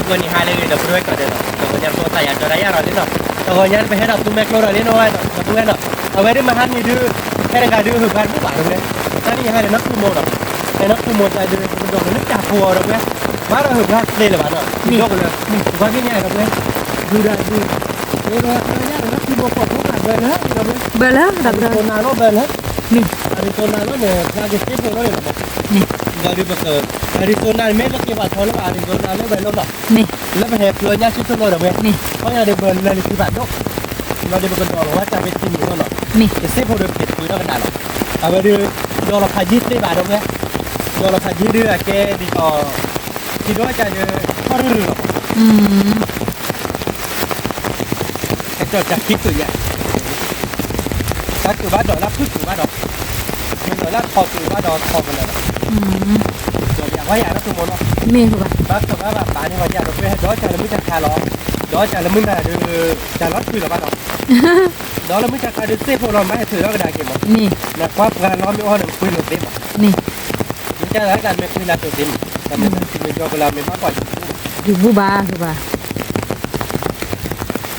gue nih hari ini udah berdua kerja no. Kalau nyampe kota ya cara ya nanti no. Kalau nyampe hari tu mek lo dari no no. Berdua no. Kalau ini mahan ni dulu. Hari nggak dulu bukan tu baru deh. Tadi hari nak tu mau no. Nak tu mau tadi berdua ni cak kuah dong ya. Baru bukan deh lah baru. Berdua kalau bukan ni ya dong ya. Dua dua. Kalau nyampe nak tu mau kuah bukan belah dong ya. Belah dah belah. Tonalo belah. Nih. Arizonalo nih. Lagi step lo ya. Nih. Dari besar. Arizona में लगे बात हो लो Arizona में बैलो लो nih लग है फ्लोnya situ lo dong ya nih kau yang ada benar di sini dok lo ada benar lo wah sampai sini lo nih isi pun udah fit kuda kan lo apa dia jual kaji tu baru ya jual kaji dia ke di dua aja baru lo kacau cakit tu ya satu baru lah putu baru mình là thọ từ bắt đầu thọ cái này rồi nhà quay nó tụi nó nih coba bác các bạn này vào nhà được về đó cho nó mới chặt khai ló đó cho nó mới là được chặt lót từ là bắt đầu đó là mới chặt khai được xếp hồ lon máy thử đó cái đại kiểu mà nih là qua gần lon mới on được quên được đấy mà nih mình chặt lại gần mình quên là tự tin là mình cho cái là mình bắt quả ibu ba coba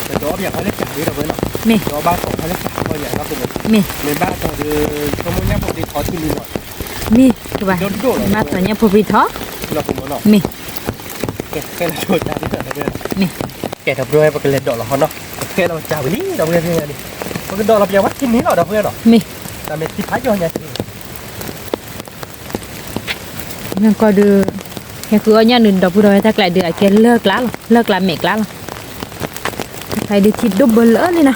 để đó bây giờ phải lấy chặt đi đâu với nó nih đó ba cậu phải lấy chặt coi nhà nó cùng nih mình ba cậu được không muốn nhắc một tí khó thì mình rồi nih coba matanya pupito là cùng nó nih cái là đồ chả biết là nih kẻ đập đuôi và cái lẹt đỏ là nó cái là chả biết đâu nghe thế này cái đỏ là giờ bắt chín ní nào đâu nghe đâu nih là mình chỉ phải cho nhà yang kau ada yang kau nya nunda budaya tak lại được cái lơ lá mẹ lá phải đi thịt double lỡ đi nào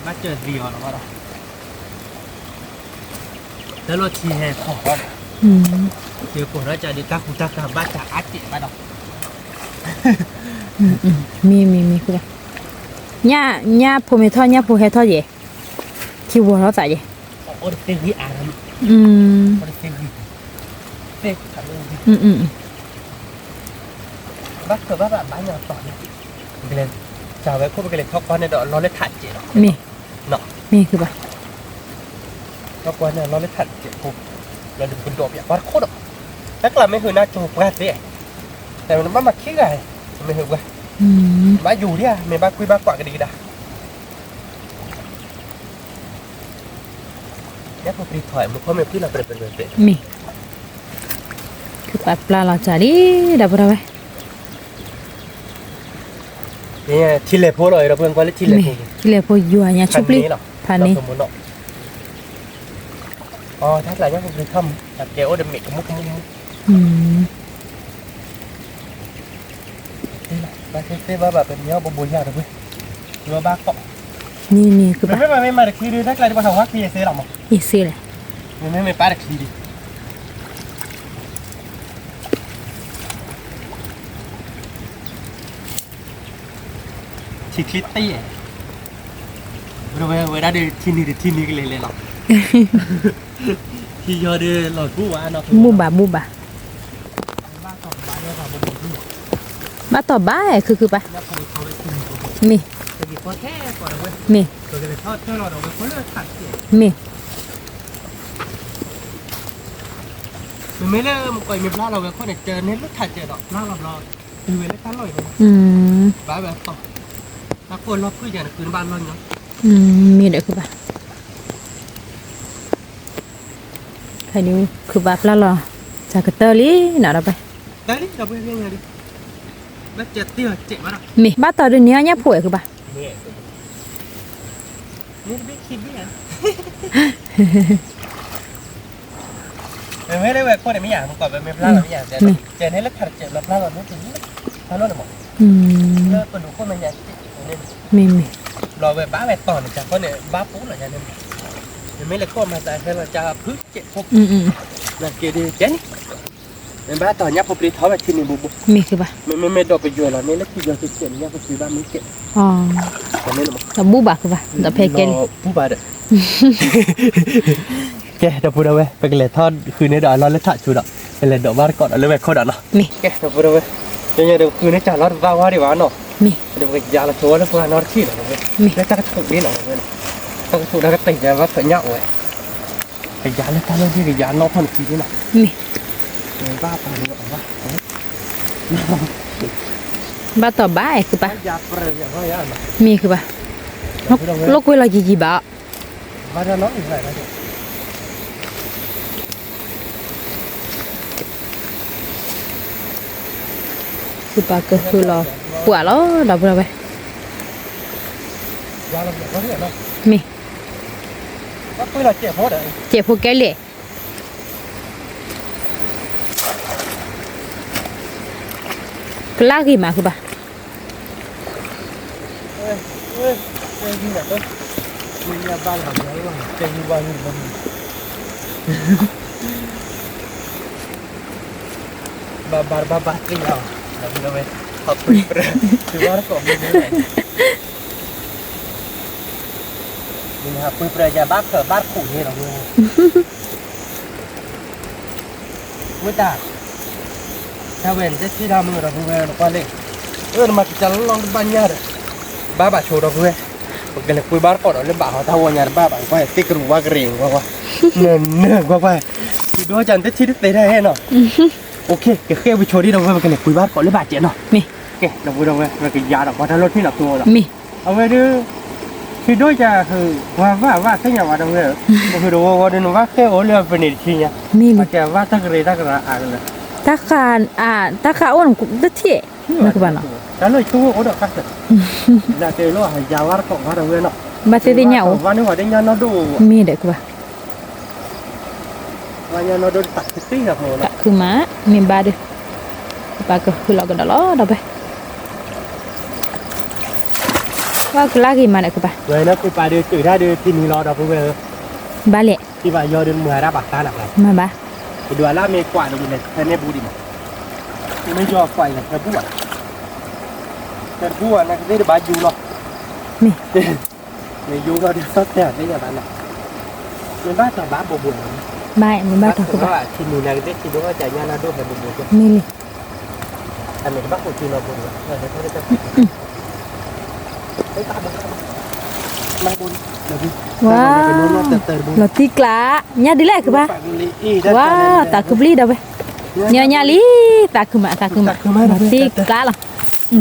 bắt chơi gì rồi nó đâu tới lúc chi hè khó chiều của nó chạy đi các khu ta bắt chả ác chị bắt đầu mi coba nya pumito nya puheto gì kêu bùa nó tại gì ôi tên gì à ôi tên gì tên thật luôn bắt các bạn bán nhà tỏi cái lên chào với cô cái lên khóc con này đó nó lấy thạch chị đó mi coba khóc con này nó lấy thạch chị cô là đừng quân độ bị bắt khốt đâu chắc là mấy người na chụp ra thếแต่มันมาคิดไงไม่เหรอวะบ้าอยู่เนี่ยไม่บ้าคุยบ้ากว่ากันดีด่ะเนี่ยพอปรีถอยมันก็ไม่พื้นเราเป็นเป็นmi coba pelala cari dah berapa เนี่ยที่เล็บพวกเราเพื่อนก็เล่นที่เล็บ ที่เล็บพวกยัวเนี่ยชุบลิพันนี้อ๋อถ้าหลายอย่างผมเคยทำแบบเกลโอเดมิกมุกบ้าเซ่บ้าแบบเป็นเนื้อบุญยากเลยเว้ยหรือว่าบ้าเกาะนี่คือไม่มาเด็กคีดีถ้าใครจะมาทำว่าคีเซ่หรอมั้ง isi lah ไม่ป้าเด็กคีดีที่คลิตตี้เราเวลาดูที่นี่ก็เลยหรอที่ยอดหลอดผู้ว่าเนาะ buba ba tỏ baคือปะมีไม่เล่มันก่อยมีปลาเราแบบคนเจอเน้นรถถัดเจอดอกปลาเราคือเวลาตั้งลอยเลยบ้าแบบต่อถ้าคนรอบคืออย่างคืนบ้านเราเนาะมีเด็กคือปะใครดูคือแบบละหรอจากเตอร์ลี่หนาเราไปเตอร์ลี่เราไปเรียนไงดิแล้วเจ็ดเตี้ยเจ็บมากมีบ้าต่อเดือนนี้เนี่ยป่วยคือปะนี่ไม่คิดเนี่ยไม่ได้แบบคนไม่อยากมันก่อนเป็นปลาเราไม่อยากเจอเน้นรถถัดเจ็บปลาเราไม่ถึงปลาเราหรอกเลิกคนดูคนมันอยากมีรอแบบบ้าแบบต่อเนี่ยจากคนเนี่ยบ้าปุ๊บหรอเนี่ยไม่เลยก็มาแต่แค่เราจะพึ่งเจ็บพวกนั่นเกดีเจนี่เป็นบ้าต่อเนี่ยพอปรีท้อแบบที่นี่บุบมีคือปะไม่ดอกไปอยู่แล้วนี่แล้วที่เราจะเจ็บเนี่ยก็คือบ้าไม่เจ็บอ๋อแต่ไม่หรอกแต่บุบะคือปะแต่เพลเกลบุบะเด้อแกเดี๋ยวพูดเอาไว้ไปกันเลยทอดคืนนี้เดี๋ยวเราเล่นถ่ายชูดอกเป็นเลยเดี๋ยวบ้านก่อนเอาเลยไปโคตรเนาะมีแกเดี๋ยวพูดเอาไว้แก giờ đều cứ nó trả lót vào đi vào nó มี đều cái giá là số nó qua nó chi rồi nó ta cái đi nó ta cái số đó cái tỉnh ra vắt phải nhậu vậy cái giá nó ta lên cái giá nó phân chi thế nào มี người ba phải được quá บ้าต่อบ้าคือปะ giá phảiอย่างไรอ่ะ มีคือปะลกเวลาจีบะ ba ra nó như vậy đó คือปะก็คือรอปวดแล้วดับไป giá là có thể đâu มี nó cứ là trẻ phốt đấy เจ็บพวกแกเลยกล้ากี่มาคือปะ ơi chơi như vậy thôi mình nhà ba làm đấy mà chơi như bao nhiêu lần ba cái nào làm gì đâu vậy học từ đó nó còn mình như này mình học pre nhà bác khủng như nào luôn mới ta theo bên cái khi nào mưa rồi về nó qua lên mà chẳng long ban nhà rồi ba bà chùa đâu về cái này quý bác có đó lên bảo họ thâu nhà ba bạn quay tích rủ qua cái rìng qua nè qua thì đó chẳng tích thích tới đây nó ok cái khe bị chùa đi đâu về cái này quý bác có lên bà chuyện nó มี cái đâu về và cái giá đó qua thằng lótที่หนักตัวrồi มี เอาไปดูคือด้วยจะคือว่าเส้นอย่างว่าตรงนี้คือดูว่าเดินว่าแค่โอเลี้ยเป็นอีกทีเนี่ย มี มันจะว่าตักเรตักระอ่างเลย ตาคานตาขาอ้วนกูได้ที่นั่นคือบ้านเนาะ แล้วเลยตู้โอ้ดอกกัสน่าเจอแล้วหายาว่าของว่าตรงนี้เนาะ บาเตติเหนียว ว่านี่ว่าได้ยาโนดู มีเด็กคือปะ ว่ายาโนดูตักตี้แบบนี้ ตะ นะ คือม้ามีบาดิปาก็คือเราก็ได้ล้อดับไปว่ากล้ากี่มาเนี่ยคือปะ เลยนะคือไปเดินตื่นได้เดินที่นี่รอดอกเวอร์ บาเละ ที่ว่ายอเดินเมื่อรับบักตาหลักเลย มาบ้า ไปดูอาล่าเมกว่าดูเลยแค่นี้บูดิไม่ยอไฟเลยแค่บัวแค่บัวนะได้บายูเนาะ มี ในยูเราได้สักแต่ได้อย่างนั้นแหละเป็นบ้านต่อบ้านบัว บ้ามีบ้าต่อคือปะ ว่าที่นี่นะได้ที่ดูว่าจะยานาดูแบบบัว มีเลย อันนี้บ้านคนที่เราบัวเราจะเขาจะไปตามมาบุญเดี๋ยวพี่ ว้า เป็นน้องเติร์บุญ เราตีกล้าเนี่ยดีแลคือปะว้าตาคือบลีดับไปเนี่ยลีตาคือมาเราตีกล้าหรอ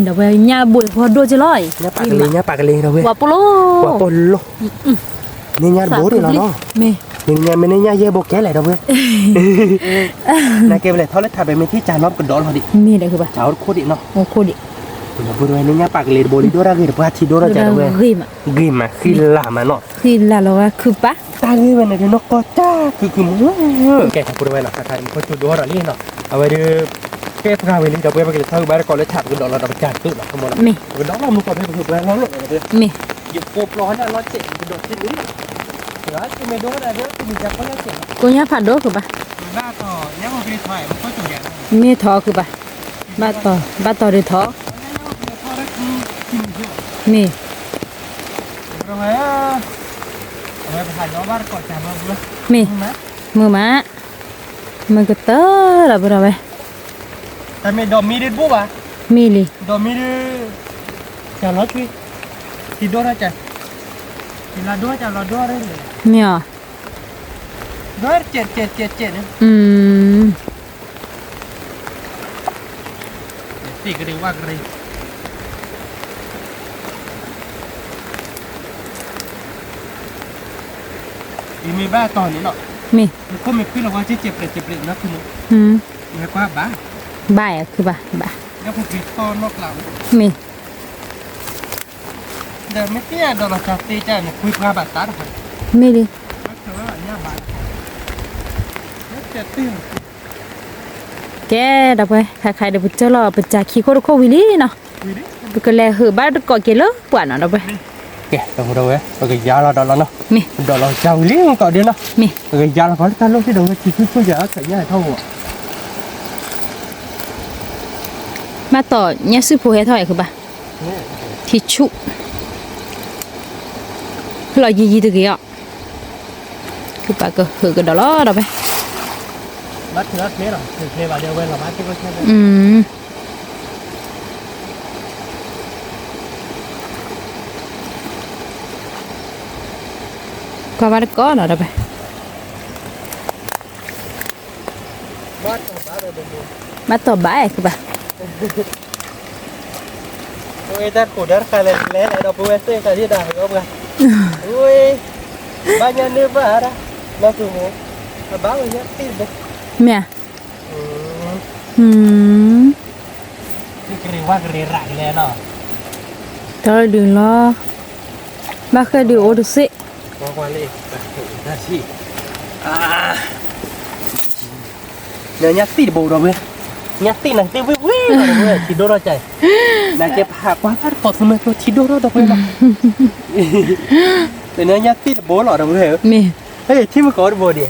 ดับไปเนี่ยบุยพอดูจะลอย เนี่ยปากเลยเนี่ยปากเลยเราเว้ย ว่าปโล ว่าปนโลเนี่ยเนี่ยโบดิเราเนาะ มี เนี่ยไม่เนี่ยเย่โบแก่เลยเราเว้ยนายเก็บเลยเท่าไรถ่ายไปไม่ที่จานรอบกระดอนพอดี มีเด็กคือปะ เจ้าโคตรดิเนาะ โอ้โคดิ เราพูดไว้เนี่ยปากเลยโบลิโดราเกอร์ปาชิโดราจาเว้ย ริม กริมอะคือลามาเนาะ คือละเราว่าคือปะ ตาเงี้ยมันเนี่ยนกก็จ้าคือมึงแกพูดไว้เนาะถ่ายมันก็จุดโดราลี่เนาะเอาไว้ดูแค่พาเวลินกับเว้ยไปกินข้าวบ้านก่อนแล้วฉับกันดอกเราดับจัดตื้อหรอกทั้งหมด มี กันดอกเราลูกก่อนให้ไปคือแรงร้อนเลย มี หยิบโคบร้อนเนี่ยร้อนเจ็บกระโดดที่นี่เหลือที่เมโดอะไรเยอะที่มีจักรก็เจ็บ กูเนี่ยผัดโดคือปะ บ้าต่อเนี่ยมันเป็นไฟมันก็จุดอย่าง มีทอคือปะบ้าต่อหรือทอมี เราไงเราไปถ่ายน้องบ้านก่อนแต่มาเบื่อ มีมือม้ามันก็เตอร์ละบ่ได้ไป แต่ไม่ดอมมีดิบุ๊บอ่ะ มีเลย ดอมมีดิจะรอช่วยที่โดนอาจารย์ที่ลาโดนจะรอโดนอะไรเลย มีอ่ะ โดนเจ็ด อืม ตีกระดิ่งว่ากระดิ่งมีบ้าตอนนี้เนาะ มี มันก็ไม่ขึ้นหรอกว่าเจ็บเลยนะคุณ อืม แล้วก็บ้า บ่ายคือปะบ่า แล้วพอพิษตอนนอกหลัง มี เดี๋ยวไม่เตี้ยโดนเราจับตีจ้าเนี่ยคุยพาบาดตาค่ะ มีเลย แต่ว่าเนี่ยบาดแล้วเจ็บตื้น แกดับไปใครเดี๋ยวเจอรอไปจากขี้โควิลี่เนาะ คุยดิ ไปก็แลหือบ้านก่อเกลือปวดเนาะดับไป แกต้องดูเว้ยโอเคยาเราดอลเนาะ มี ดอลเราเจ้าเลี้ยงก่อนเดียวเนาะ มี โอเคยาเราขอตั้งลูกที่ดงที่ช่วยยาใส่ยาเท่าหัว มาต่อเนี่ยซื้อผู้ให้เท่าไหร่คือปะทิชชู่120ตัวกี่อ่ะคือปะก็หือก็ดอลลาร์ดับไป มัดเนื้อเนี้ยหรอเนื้อแบบเดียวเว้ยเรามัดที่ก็แค่ อืม qua bắt có nó đâu vậy บ้านของบ้านเราดู bắt tàu bãi cái bà ôi ta cổ đất khai lên lẽ lại đọc bùi xe khai đi đài không cả ôi ba nhà nước bà đó nó cứ ngủ báo người nhắc tin đấy mẹ cáiว่าcái rải lên nó thôi đừng lo bác khai điều ô được xị qua đi ta chỉ nhớ nhắc tin bù rồi nhắc tin này tiêu vui rồi chỉ đôi rồi chạy này cái hạ quá phát cọt mà tôi chỉ đôi rồi đâu mà để nhớ nhắc tin bố lọ đâu rồi mẹ êที่มันcó bồ đi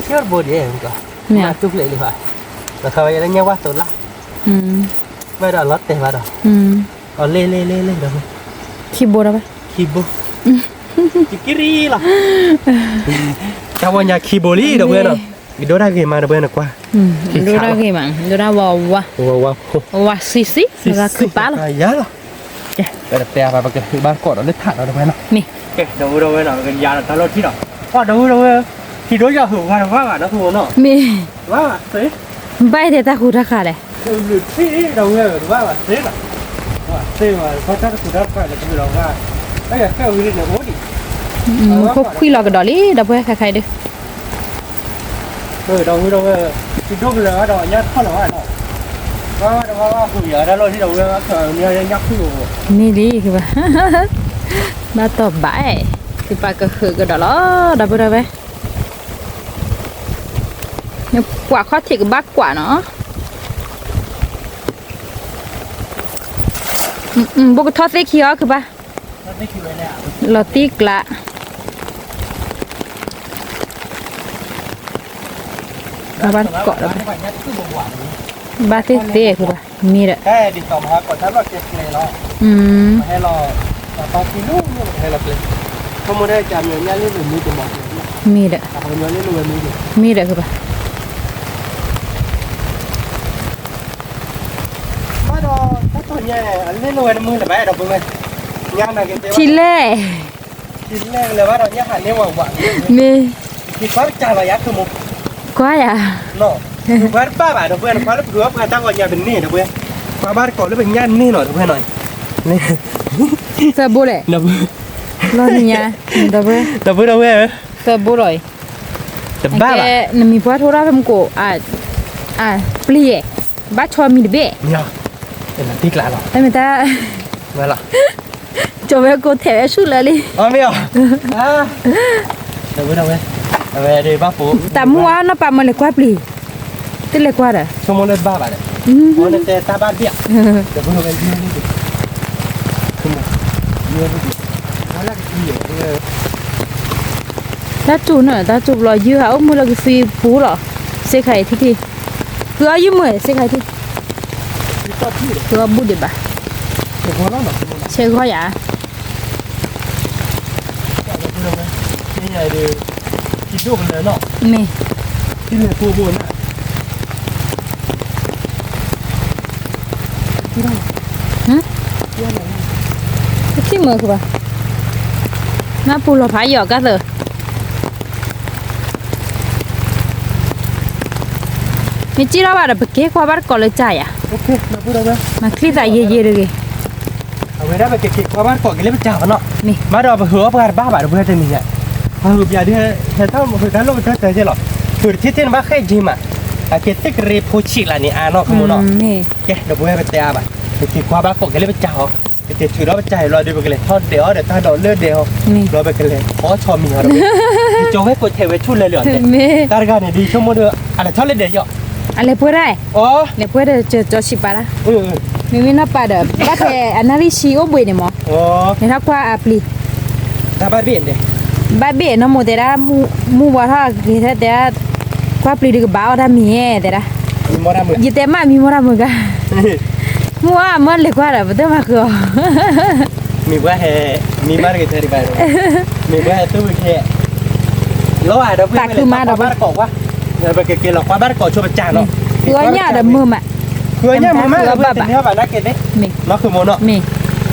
chưa bồ đi em có mà chụp lại đi phải là thôi vậy nhớ quá tốt lắm bây giờ lót tiền vào rồi lên rồi khi bố đâu vậy kiri lah kawan nhà kiboli đâu bên nào đồ ra game mà đâu bên nào qua đồ ra game mà đồ ra wow xí ra cứ bá luôn giá rồi bây giờ tè vào cái ban cỏ nó lết thẳng đâu bên nào nè đâu bên nào gần nhà là tao lo chi đâu đâu thì đối giờ hưởng hoa quá mà nó thua nó mẹ quá thế bay thì ta khu ra khá đấy thế đâu nghe quá mà thế là thế mà có chắc khu ra phải là cái đầu ra bây giờ cái người này bố đi không khi lo cái đó đi đâu phải khai được đâu thì đúng là đó nhá không là đâu có phụ giờ đó luôn đi đâu nhá nhắc cái mì đi kìa bà ba tàu bãi thì bà cứ khử cái đó đâu phải đâu vậy nhưng quả khó thì cái bát quả nó bố cái thoát cái kia kìa bà là tiếc lạ ba bát cọ đó ba tê tê kìa bà mì đấy cái đi tàu mà còn thắt vào cái này nó hay là tàu kilo nhưng hay là cái không muốn đây chạm nhiều nhá lên được mì từ mỏ mì đấy không nhớ lên được mì đấy kìa bà má đó các tôi nhá lên nuôi nó mưa là bé đâu bưng lên nhá này cái chi lê là bắt đầu nhá hạt nêu vào quặng mì thì quá chả là giá một quá à nó quá ba bà đâu quên quá lớp cửa người ta gọi nhà bình nỉ đâu quên quá ba cỏ lớp bình nhan nỉ nổi đâu quên rồi sao bố đấy đâu lo nha đâu quên đâu quên sao bố rồi tập ba bà nằm mi quá thô ra không cổ plie bác cho mi được nhá đây là tiếc lạ rồi em người ta vậy là cho bé cô thẻ suốt lại đi biết đâu quên về đi bác phụ ta mua nó bà mà lại quá plie tức là quá rồi xong muốn lên ba bà đấy muốn lên ta ba việc để vừa về dương đi không mà dương đi nó là cái gì vậy ta chụp nữa ta chụp là dưa hấu mua là cái phi phú rồi xe khai thì kia cứ ở dưới mười xe khai thì cứ ở bút đi bà xe gói à cái này thì đồ cái nó nè cái này cua buồn à hả cái mờ kìa bà nó phù là phải giỏ cả rồi mình chỉ đó bà đã bực qua bắt có lời chạy à ok nó vừa đâu mà khi tại gì được kì ở đây là cái qua bắt có cái lấy chảo nó nè mà đó hứa ba bà được vừa tên mình vậy hứa giờ đi thế tao một cái lúc thế thế rồi hứa thiết thiên bác cái gì mà cái tích rì phô chỉ là nè nó không nó nè cái được vừa bên tay bà cái qua bắt có cái lấy chảo cái thứ đó chạy rồi đi về cái thon đéo để ta đổ lươn đéo rồi về cái khó cho mình rồi cho hết có thể về chút lên lửa ta ra này đi không mua được anh thon lên để cho anh lấy đây lấy đây cho chị bà đó mình nó bà đó bắt cái analysis ở bên này mà mình nó qua apply ta bắt biển đấy bắt biển nó mua để ra mua vào thôi thì thế để qua apply được báo ra mía để ra mua ra mười gì thế mà mình mua ra mười cả mua mà lấy qua là vẫn mà cửa mình qua hè mình mang cái thời đi về rồi mình qua hè tôi hè lâu à đâu ta cứ mà đâu bắt cỏ quá rồi về kia là qua bắt cỏ cho bà trà nó cửa nhà đã mưa mà cửa nhà mà má là bà theo bà đã kia đấy nó cứ mua nó mình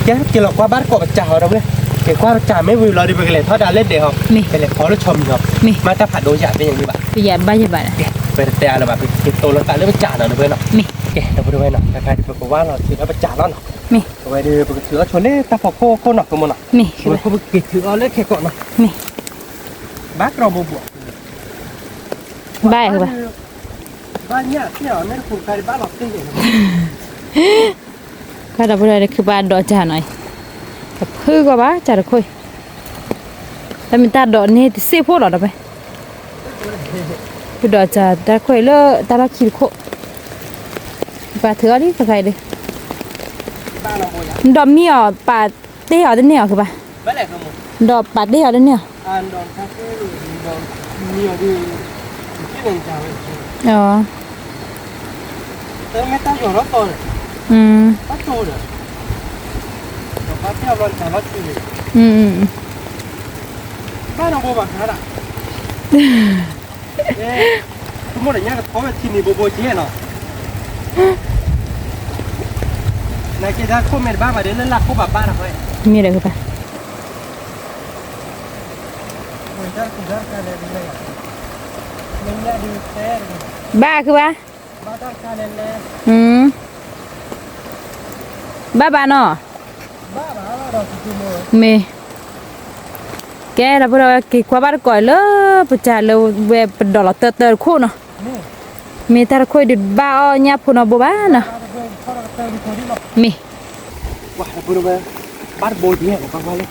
cái kia là qua bắt cỏ bà trà ở đâu đấy เกี่ยวกับจ่าไม่วิวเราดีไปกันเลยทอดดาวเล่นเดี๋ยวไปเลยขอรถชมครับมาถ้าผัดโดนจ่าเป็นอย่างนี้บ้าง ไปอย่าบ้าอย่าบ้า ไปแต่อะไรแบบไปโตแล้วกันเรื่องไปจ่าหน่อยนะเพื่อนเนาะ มี แกเราไปดูไว้เนาะใครที่บอกว่าเราถือเอาไปจ่าแล้วเนาะ มี ไปดูไปถือเอาชนเล่ตาพอโคหนักกันหมดเนาะ มี มันเขาไปถือเอาเล่แค่ก่อนเนาะ มี บ้านเราบวก บ้าคือปะ บ้านเนี่ยที่เราไม่ได้คุ้นใครบ้านเราตีอย่างนี้ ก็เราไปเลยคือบ้านดอจ่าหน่อยกับพื้นก็บ้าจ่าละคุยแต่มีตาดอนี่เสียพูดหรอไปคือดอจ่าตาคุยเลอะตาละคิดโคปลาเถื่อนี่ใครเลย บ้านเราโวย ดอมมีอ่ะปลาเตี้ยเอาได้เนี่ยคือปะ บ้านไหนกันหมด ดอกปลาเตี้ยเอาได้เนี่ย อันดอนคาเฟ่ดอนมีอะไรที่หนึ่งจ่าเลย อ๋อ แต่ไม่ตั้งอยู่รถตัวเลย อืม ตั้งตัวเลยแต่ว่าที่เราลองจ่ายรถที่เลย อืม บ้านเราโบบักนะล่ะเอ๊ะทุกคนอย่างเงี้ยเขาแบบที่นี่โบเจี๊ยเนาะนายคิดว่าคนเม็ดบ้านมาเดินเล่นหลักเขาแบบบ้านอะไร มีอะไรคือปะ เหมือนกันคือการเล่นเลยเล่นเนี่ยดีแท้ บ้าคือปะ บ้านการเล่นเลย อืมบ้าบ้าเนาะ บ้าเราคือโม่ เมแกเราไปเราเกี่ยวกับบ้านก่อยเลยประจานเราเว็บดอลลาร์เตอร์คู่เนาะ นี่ มีแต่ละคุยดิบ้าอ๋อเนี่ยพูนเอาบ้าเนาะ มี wah buru buru bar bodi ya apa balik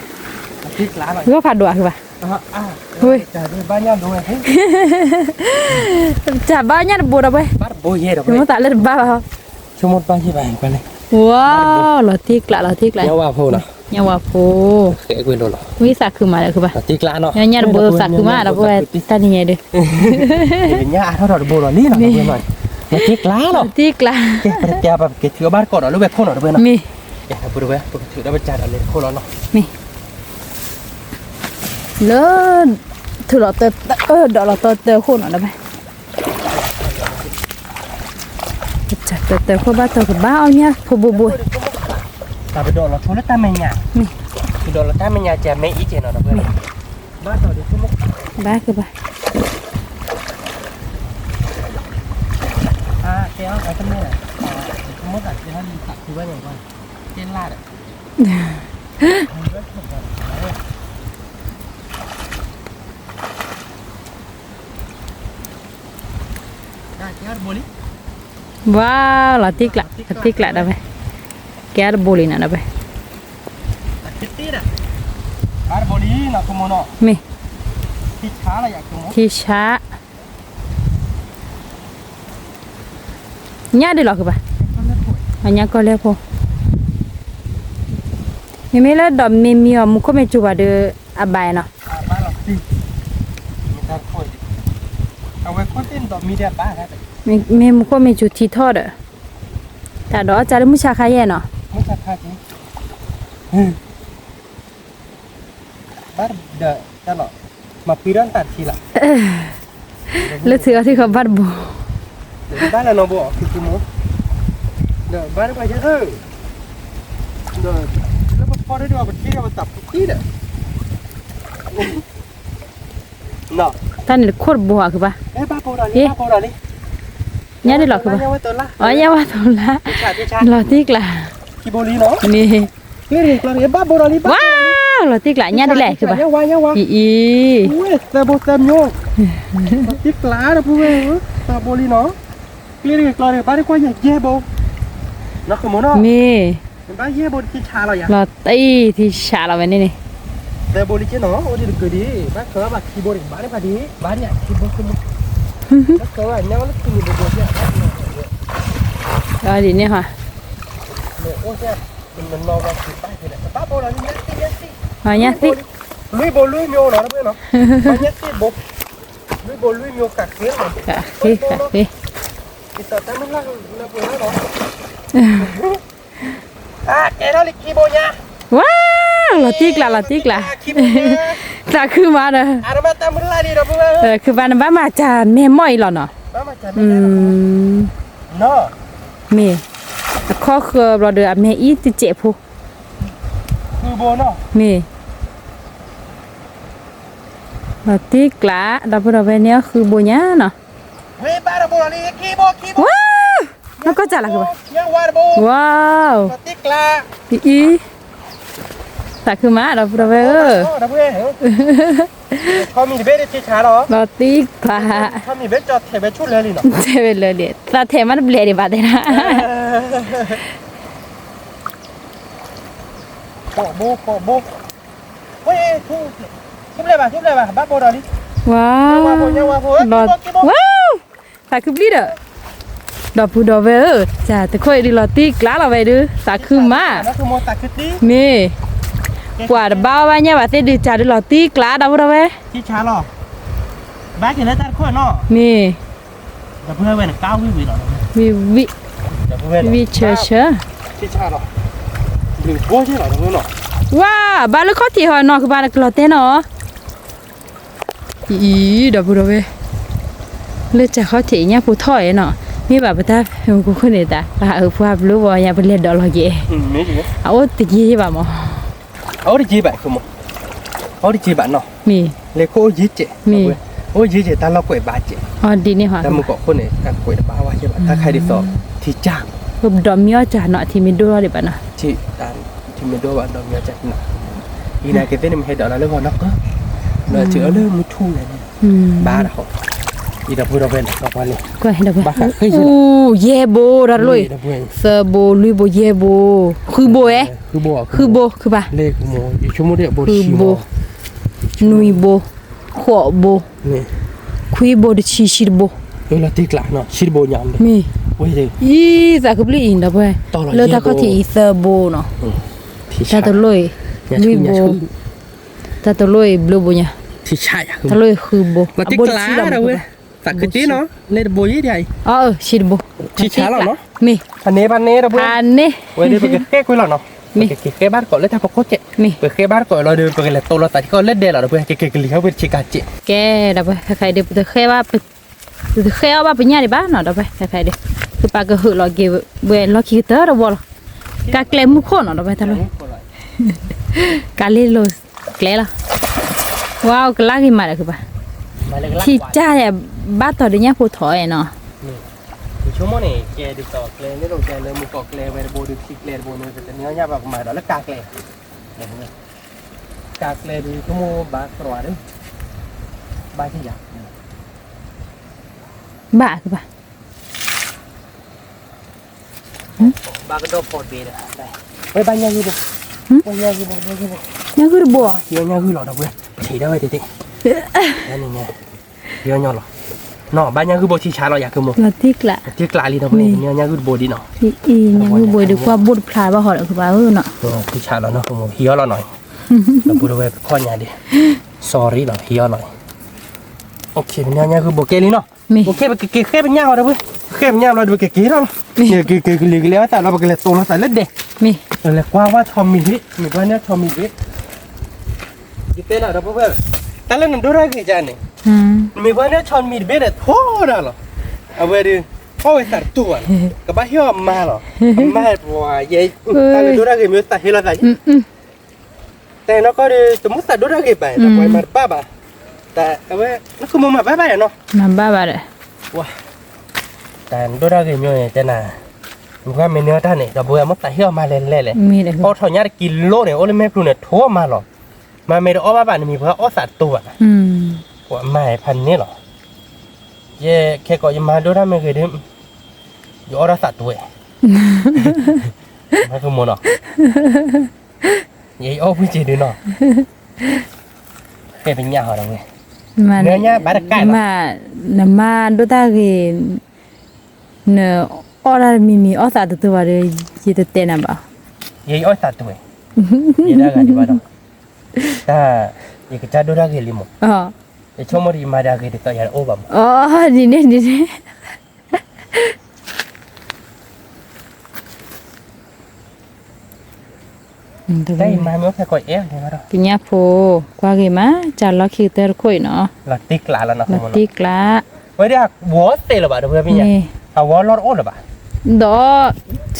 nanti kelana คือว่าผัดดัวคือปะ Ui. jadi banyak dua hei จ่าบ้าเนี่ยบัวเราไป bar bodi ya คือมันตัดเลือดบ้า cuma pagi bang balik ว้าวหลอทิกละหลอทิกละ nyawa pun lah เนี่ยว่าโพ kayak gue dulu วิสาคือมาแล้วคือปะ nanti kelana เนี่ยบัวสักคือมาแล้วบัวตานี่ไงดิ jadinya ada orang bolu ni lah gue mah nanti kelana ทิกละ kayak apa kayak tiga bar kok lu bekon ada benar มี ya buru buruถือได้ประจานอะไรโคตรเนาะ มีเลิศถือหลอดเตอดอกหลอดเตอคู่หน่อยได้ไหมจัดเตอคู่บ้าเตอกับบ้าเอาเนี่ยผู้บุย tapi dolar sulit tamenya มี dolar tamenya jam ini je nih benar bahasa di sini บ้าคือบ้า kayak apa kan nih kamu tak jangan tak juga nih bang jelas deh nah keluar boleh ว้าวหลอดทิกละได้ไหมแกจะบุลีน่ะได้ไหม kecil dah keluar boleh nak kamu no มี kita lah ya kamu ที่ช้าเนี่ยได้หรอคือป่ะอันนี้ก็เรียกพอยังไม่เลิกดอมมีอ่ะมุกก็ไม่จูบอ่ะเด้ออบายเนาะ balok sih kita koiเอาไว้คนเต้นต่อมีเดียบ้าครับ มีมุกก็ไม่จูที่ทอดอ่ะแต่ดอกจะได้มุชาคายเนาะ ไม่ใช่ค่าจริงบ้าเดอะตลอดมาปีรันตัดทีละ แล้วถือที่เขาบัดบู บ้านเราโนบุคือคุณมุเดอะบ้านไปเยอะเดอะแล้วพอได้ดูว่าเป็นที่เราตับที่เด้อเนาะ ท่านนี่โคตรบัวคือป่ะ บ้าโบราณนี่บ้าโบราณนี่ เนี่ยได้หรอคือป่ะ ยังไว้ตัวละ อ๋อเนี่ยว่าตรงละ พี่ชาย หลอดทิกละ คิโบลีเนาะ นี่ นี่เรียกเราบ้าโบราณนี่บ้า ว้าวหลอดทิกละเนี่ยได้แหละคือป่ะ ยังวะยังวะ อี อุ้ยแต่โบเต็มโยที่กลานะพูดเองตาโบลีเนาะนี่เรียกเราบ้านที่กว่าอย่างเย่โบนักขโมยเนาะ มี บ้านเย่โบที่ชาเราอย่าง หลอดตีที่ชาเราไว้นี่นี่ แต่โบลีเจ้าเนาะโอ้ดีดีดีบ้านเขาแบบคีย์บอร์ดบ้านพอดีบ้านเนี่ยคีย์บอร์ดคือแล้วเขาว่าเนี่ยว่าคือมีโบเนี่ย เอาดิเนี่ยค่ะ เนี่ยโอ้เนี่ยมันนอนมาคือบ้านคือเนี่ยบ้านโบราณนี่เนี่ยสิ เอาเนี่ยสิ ลุยโบลุยมิโอเนาะเพื่อนเนาะบ้านเนี่ยสิโบลุยโบลุยมิโอกัดเกี้ยวเนาะ ค่ะพี่ค่ะพี่ kita tahu lah nak pulang loh. Kena lagi bonya. ว้าวหลอดทิกละหลอดทิกละ Kibonya. จะคือมาเด้อ Ada mata mula di dah pulang. คือบ้านบ้านมาจาแม่ม้อยหรอเนาะ Macam อืม No. แม่ข้อคือเราเด้อแม่อีติเจ็บผู้ Kubo no. แม่ เราตีกละดับเบิลเวเนี้ยคือโบญาเนาะ เฮ้ยบ้าระโบนี่คีโบ ว้าวแล้วก็จัดละคือปะ ยังวาระโบ ว้าว ติ๊กลา อีแต่คือมาดับเบิลเวระเบ้เขามีเบ็ดที่ช้าหรอ เราตีกละ เขามีเบ็ดจอดเทเบ็ดชุดเลยเนาะ เทเวลเลยเด็ดตาเทมันเบลดีบาดนะ โบเฮ้ยทุบเลยป่ะบ้าโบดอนี่ ว้าวรอว้าวแต่คือบีเด้อดอกพูดอกเวอจ้าแต่ค่อยดีลอตีกลาเราไปดูแต่คือมา นั่นคือโมตักคือตี นี่กว่าบ้าว่าเนี่ยว่าเตดีจ้าดีลอตีกลาดาวเราไป ที่ช้าหรอบ้าเห็นแล้วตัดข้อเนาะ นี่ แต่เพื่อนเว้นก้าววิหรอ วิเชอที่ช้าหรอดึงโบ้ใช่หรอเพื่อนหรอ ว้าบ้านลูกเขาที่หอยนอคือบ้านกลอเต้เนาะอีดอกพูดอกเวเลือดจากเขาที่เนี่ยผู้ถอยเนาะมีแบบว่าถ้ากูคนนี้ตาพวกรู้ว่าอย่าไปเล่นดอกลอยเย่ ไม่จริง เอาตะกี้แบบมั้ง เอาดิจีแบบคือมั้งเอาดิจีแบบเนาะ มี เลโก้ยีเจโอ้ยีเจตาเรากวยบาเจ อ๋อดีนี่ค่ะ แต่มึงก็คนเนี่ยการกวยบ้าว่าใช่ป่ะถ้าใครได้สอบที่จ้าง รูปดอมยอจ่าเนาะที่มีด้วยเดี๋ยวนะ ที่ตานที่มีด้วยว่าดอกเมียจัดหนักอีนายเกเต้เนี่ยมันให้ดอกแล้วเรื่องวันนักก็เราเจอเรื่องมุทุ่งเลยเนี่ยบ้าเหรออีดับพูดเราเป็นกับวันนี้ ก็เห็นดับ บ้าเคย อู้เย่โบรัดเลยเซอร์โบลุยโบเย่โบคือโบเอ๊ะ คือโบ คือป่ะ เลขโมอีชั่วโมงเดียวโบ คือ ชี โบ โม นุยโบขวโบ นี่ คุยโบดิชิโบ เราตีกลาเนาะชิดโบยามเลย มี โอ้ยเลย อีแต่คือปลีอินดับเว้ยเลยถ้าเขาที่เซอร์โบเนาะ ที่ ถ้า ชา ตัวลุยลุยโบถ้าตัวลุยบลูโบเนี่ย ที่ชายอะ ถ้าลุยคือโบ เราตีกลาเราเว้ยสักทีเนาะเล่นโบยี่ใหญ่ อ๋อชิโบ ที่ชาเราเนาะ มี พันเน่เราเว้ย พันนี่ เว้ยเดี๋ยวไปแค่คุยเราเนาะแค่บ้านก่อนแล้วถ้าพอโคเจ มี ไปแค่บ้านก่อนเราเดินไปกันเลยโตเราตัดก็เล่นเดลเราเว้ยเกลี่เขาเป็นชิกาเจ แกดับไปใครเดี๋ยวจะแค่ว่าไปแค่ว่าไปเนี่ยในบ้านเนาะดับไปใครเดี๋ยวคือปากก็หือเราเก็บเว้นเราคิดเตอร์เราบอกกาเกลมุขเนาะดับไปทะเลกาเล่โลเกลล่ะว้าวกลากิมาเลยคือปะที่จ้าเนี่ยบ้านต่อเดี๋ยวนี้ผู้ถอยเนาะ ชั่วโมงนี้แกดิต่อเกลไม่ลงแกเลยมือก่อเกลไปโบดูคิกเกลโบนูแต่เนื้อยาแบบมาแล้วกาเกลกาเกลดูชั่วโมงบาสรอดบาที่ยา บ้าคือปะ บาก็โดนปอดเบลได้เฮ้ยบ้านยังอยู่บ่บ้านยังอยู่บ่ นี่คือบัว เฮียยังอยู่หรอดับเว้ยฉีดได้เว้ยเด็ดนั่นนี่ไงเฮียยังหรอเนาะบ้านยังคือบ่ชีชาเราอยากคือโม เราทิกละ ที่กลาลีดับเว้ยเฮียยังคือบ่ดีเนาะ อียังคือบัวดีกว่าบุตรพลายบ้าหอดคือปะเนาะ ชีชาเราเนาะโมเฮียเราหน่อยเราพูดเอาไว้ข้อใหญ่ดิ sorry เนาะเฮียหน่อยโอเคเป็นยังคือบ่เกลีเนาะ มี โอเคไปเกะเป็นยังเราเว้ยเกะเป็นยังเราดูเกะเราเนี่ยเกะลีกแล้วแต่เราไปเกะตรงเราใส่เล็ดเด็ก มี เลยกว่าว่าทอมมีฮิมีว่าเนี่ยทอมมีฮิยี่เต้นอะไรเพื่อนแต่เล่นดูอะไรกันจ้าเนี่ยมีว่าเนี่ยทอมมีเบ็ดโถ่น่ะหรอเอาไว้ดิเขาไว้ตัดตัวกับบ้าเหี้ยมาหรอมาบัวยัยแต่เล่นดูอะไรกันมีแต่เฮล่าใส่แต่เราก็ดิสมมติตัดดูอะไรกันไปแต่ไปมาบ้าบ้าแต่เอาไว้แล้วคือมึงมาบ้าบ้าเนาะ มาบ้าเลย ว้าแต่ดูอะไรกันมีแต่น่ะมันก็ไม่เนื้อท่านเนี่ยเราบัวมันแต่เหี้ยมาเล่นเลย มีเลย พอถอนยากิโลเนี่ยโอ้เลยแม่ปลูเนี่ยโทรมาหรอมาเมดอ้อบ้านมีเพื่ออ้อสัตว์ตัวว่าไม่พันนี่หรอเย่แค่ก็ยังมาดูได้ไม่เคยดื่มอยู่อ้อสัตว์ตัวไม่คือโมนหรอเย่อ้อพี่จีดูหนอเป็นยาหรอเว้ยเนื้อยาบาดกันมาน้ำมาดูตากีเนื้ออ้อมีอ้อสัตว์ตัวเลยยีตเต้นบ่า เย่อ้อสัตว์ตัวเย่ได้กันดีบ้างแต่ยี่ก็จะดูได้กี่ลิมอ๋อ ชั่วโมงที่มาได้กี่ตัวอย่างโอ้บ้าอ๋อดีเนี่ยได้มาเมื่อแค่ก่อยเอ๋ใช่ไหมล่ะ กินยาโพกว่ากี่มาจานล็อกคิวเตอร์คุยเนาะ เราติ๊กลาแล้วเนาะ ติ๊กละ ไว้เดี๋ยววัวเตะหรือเปล่าเดี๋ยวพี่เนี่ยเอาวัวรอดโอ้หรือเปล่า ดอ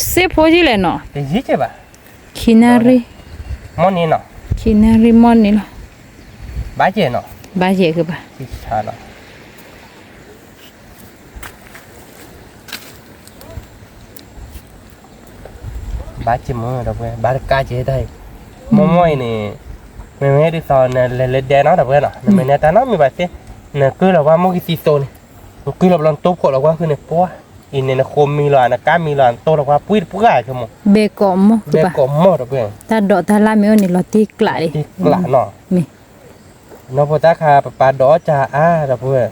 เซโพจิเลยเนาะ เดี๋ยวยี่เจ็บป่ะ คินารี มอนนี่เนาะ คินารีมอนนี่เนาะ บ้าเจเนาะ ba je ke ba ที่ชาละบาจิมเด้อเว้ยบาดกาเจได้มอมอยนี่ไม่ได้สอนเลเดนะเด้อเว้ยน่ะไม่เนี่ยตาน้ามีบาดเตเนี่ยคือเราว่ามุกิซิโตนี่คือเราลองตุ๊บก็เราว่าคือเนี่ยปัวอินเนี่ยโคมมีหลานกามีหลานโตเราว่าปุ้ยปุ้กาใช่มั้ย be kom mo เด็ก ba ก็หมดเด้อเว้ย ta do ta la me oni lo ti kla di ที่หลานเนาะ mi นพตาคาปาดอจาอาเด้อเว้ย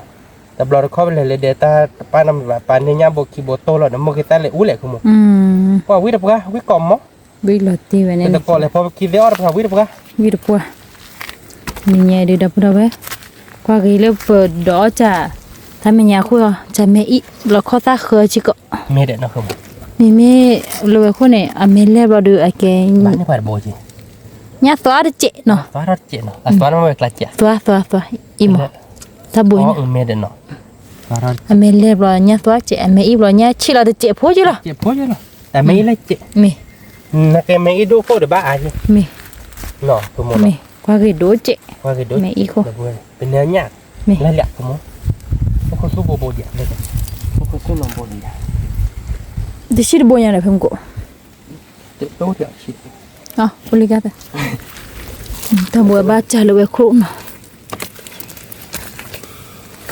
แต่บลอเข้าไปเลยเดต้าป้านำแบบปานเนี่ยบ่คิโบโตแล้วนำกิตาเลยอู้แหละคือมั้งว่าวิดปุกาวิกอมมั้ง bi lo ti we ne แต่ก่อนเลยพอคิดแล้วพอวิดปุกา vi de po mi nya de da pu da ba kwa gi le po do cha ta me nya khu cha me i lo kho ta kho chi ko เมเดนะคือมั้ง mi me lo ko ne a me le ba du a ke บ้านนี่ผ่านโบจี nya to de che no สวารถเจเนาะสวารถไม่กล้าเจ to i mo ta bu อ๋อ ni เมเดเนาะสวารถ a me le ba nya to che a me i ba nya chi la de che po ji la เจพอเนาะแต่ไม่เลยเจ mi นักไม่อีดูโคเดบ้าอาจี mi เนาะคือมั้ง mi kwa gi do che ว่าคือดู me i ko เป็นเนื้อยาก mi แล้วแหละคือมั้งพวกเขาสู้โบเดียเลยพวกเขาสู้นมโบเดีย de shi bo nya le pham ko เตะโตเดียวชิด ah obrigada ta bo ba cha lo we kro no